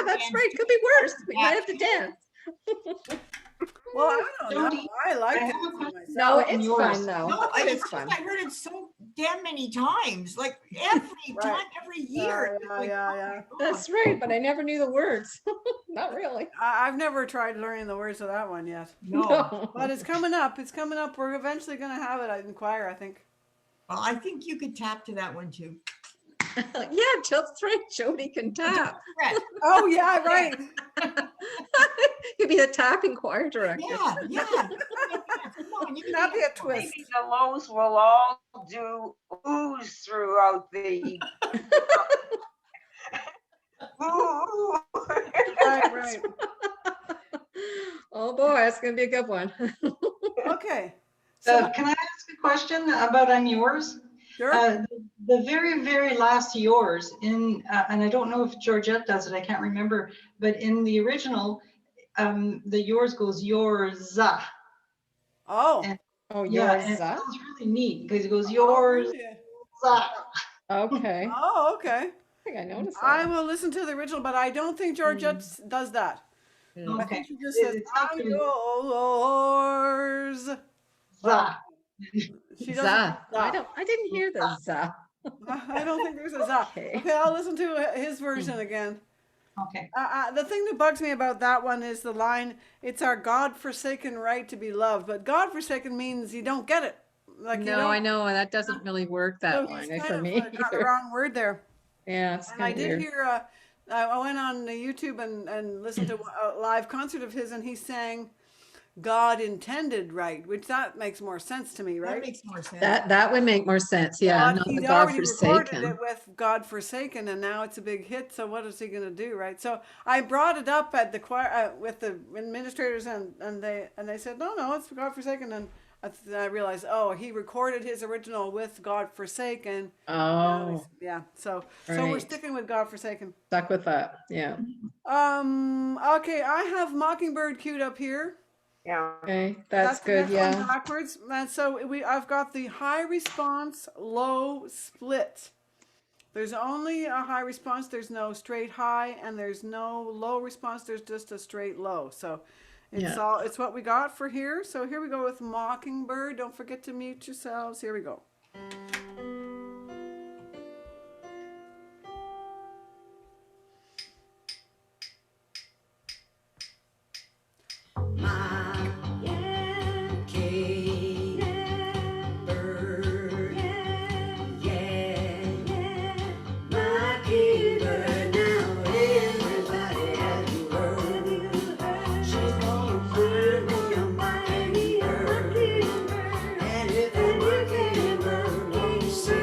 that's right. Could be worse. We might have to dance. Well, I don't know. Jody, I like I it have a question. No, on it's yours. fun though. No, It it's is fun. I heard it so damn many times, like every Right. time, every year. Yeah, It's like, yeah, oh my yeah. God. That's right, but I never knew the words. Not really. I've never tried learning the words of that one yet, No. but it's coming up. It's coming up. We're eventually going to have it in choir, I think. Well, I think you could tap to that one too. Yeah, that's right. Jody can tap. Fred, Oh yeah, right. You'd be the tapping choir director. yeah, yeah. Come on, you can That'd do be a it. twist. maybe the lows will all do oohs throughout the. Ooh. Right, right. Oh boy, it's gonna be a good one. Okay. So, Can I ask a question about on yours? sure. The very, very last yours in, and I don't know if Georgette does it, I can't remember, but in the original, the yours goes yours. Oh. Oh, Yeah, and yours. it sounds really neat because it goes yours. Okay. I Oh, okay. think I noticed I that. will listen to the original, but I don't think Georgette does that. I Okay. think she just says, It's I'm actually- yours. Za. She doesn't. Za. za. I didn't hear the za. I don't think there's a za. Okay. Okay, I'll listen to his version again. Okay. The thing that bugs me about that one is the line, it's our God-forsaken right to be loved. But God-forsaken means you don't get it. Like you No, don't. I know that doesn't really work So that he's line kind for of, me got the either. wrong word there. Yeah, it's And I kind of did weird. hear, I went on YouTube and listened to a live concert of his, and he sang God intended right, which that makes more sense to me, That right? makes more sense. That would make more sense. Yeah, But not the he'd God already recorded forsaken. it with God forsaken, and now it's a big hit. So what is he going to do, right? So I brought it up at the choir with the administrators, and they said no, it's God forsaken, and I realized, oh, he recorded his original with God forsaken. Oh, Yeah. So we're Right. sticking with God forsaken. stuck with that. Yeah. Okay, I have Mockingbird queued up here. Yeah. Okay, that's the good. next one Yeah. backwards. And so I've got the high response, low split. There's only a high response. There's no straight high, and there's no low response. There's just a straight low. So Yeah. it's what we got for here. So here we go with Mockingbird. Don't forget to mute yourselves. Here we go. Mockingbird, and if a mockingbird won't sing.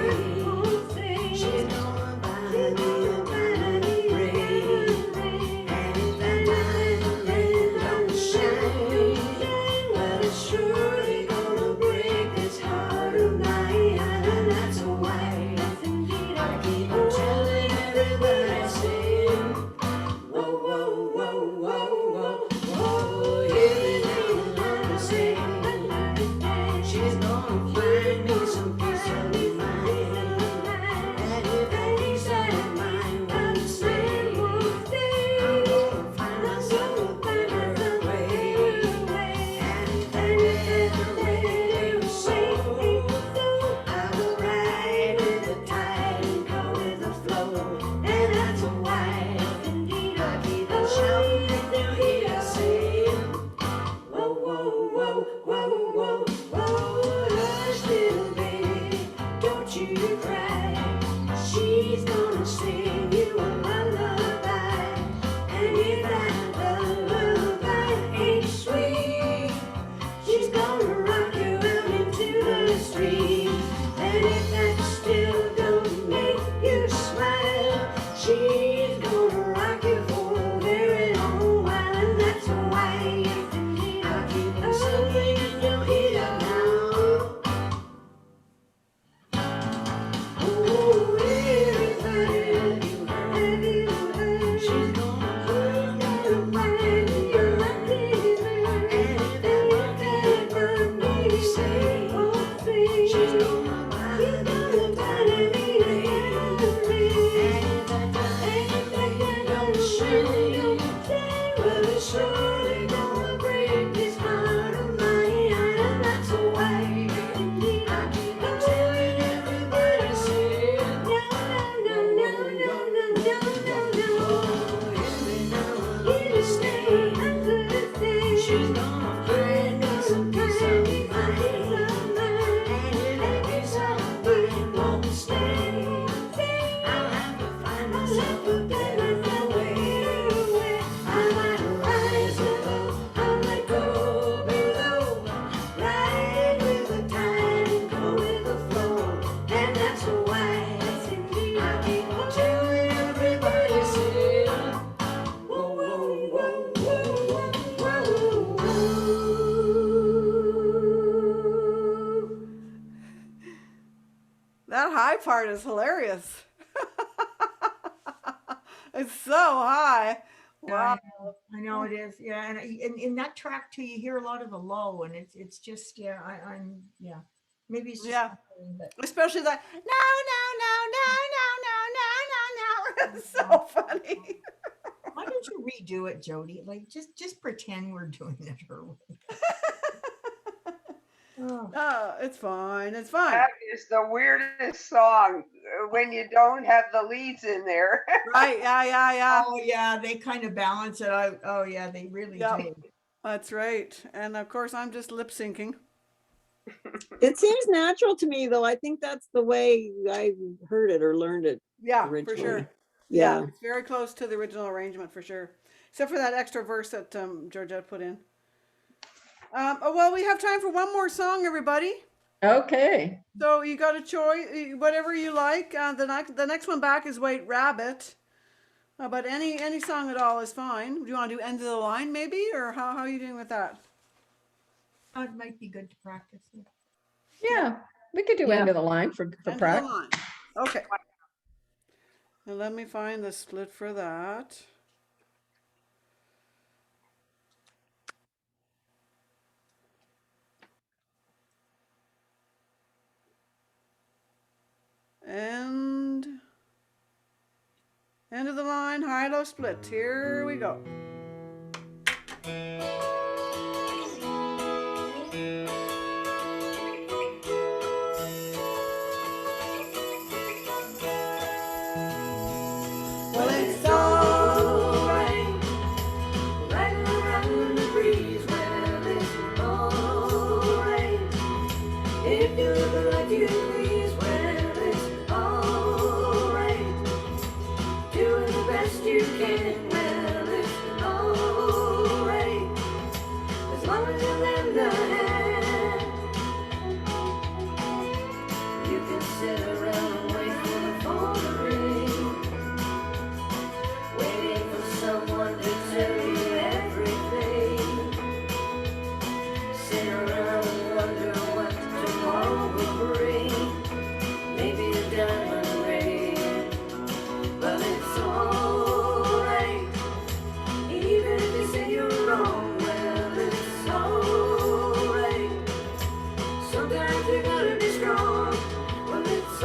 That high part is hilarious. It's so high. Wow. I know it is. Yeah. And in that track too, you hear a lot of the low and it's just, yeah, yeah. Maybe it's just, Yeah. my feeling, but Especially that no. It's so funny. why don't you redo it, Jody? Like just pretend we're doing it her way. Oh. Oh, it's fine. It's fine. That is the weirdest song when you don't have the leads in there. Right. Yeah. Oh yeah, they kind of balance it out. Oh yeah, they really Yep. do. That's right. And of course, I'm just lip syncing. It seems natural to me, though. I think that's the way I heard it or learned it. Yeah, Originally. for sure. Yeah. It's very close to the original arrangement for sure. Except for that extra verse that Georgette put in. Well, we have time for one more song, everybody. Okay. So you got a choice, whatever you like. The next one back is White Rabbit. But any song at all is fine. Do you want to do End of the Line maybe? Or how are you doing with that? It might be good to practice. Yeah, we could do Yeah. end of the line for End of the practice. Line. Okay. And let me find the split for that. And End of the Line, high-low split. Here we go. Well, it's alright, riding around the breeze. Well, it's alright, if you look like you please. Well, it's alright, doing the best you can. Well, it's alright, as long as you lend a hand. You can sit around and wait for the phone to ring, waiting for someone to tell you everything. Sit around and wonder what tomorrow will bring. Maybe a diamond ring, but it's alright, even if you say you're wrong. Well, it's alright, sometimes you gotta be strong. Well, it's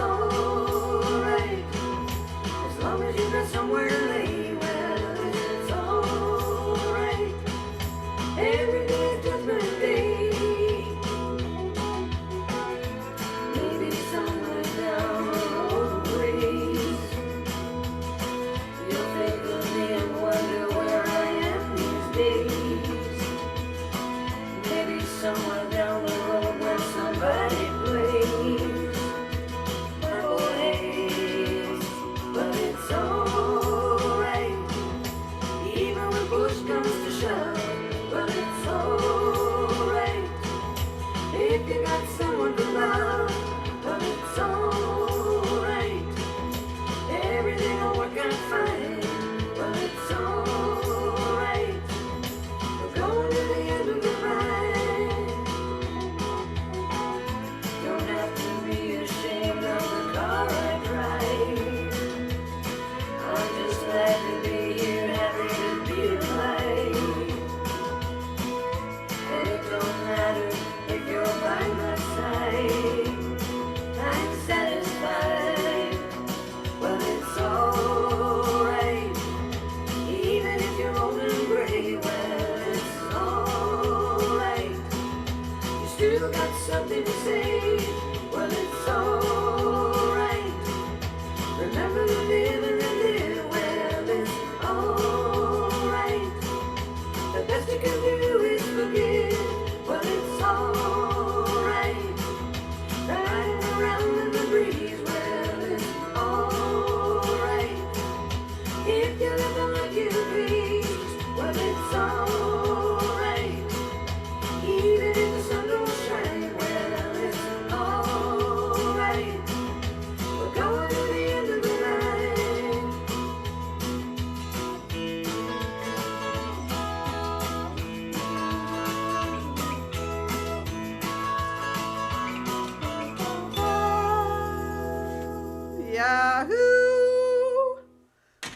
Yahoo!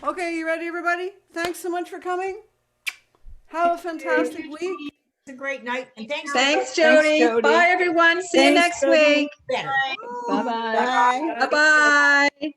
Okay, you ready, everybody? Thanks so much for coming. Have a fantastic week. It's a great night. And thanks. Thanks, Thanks, Jody. Jody. Bye, everyone. See you Thanks, next Jody. week. Better. Bye. Bye-bye.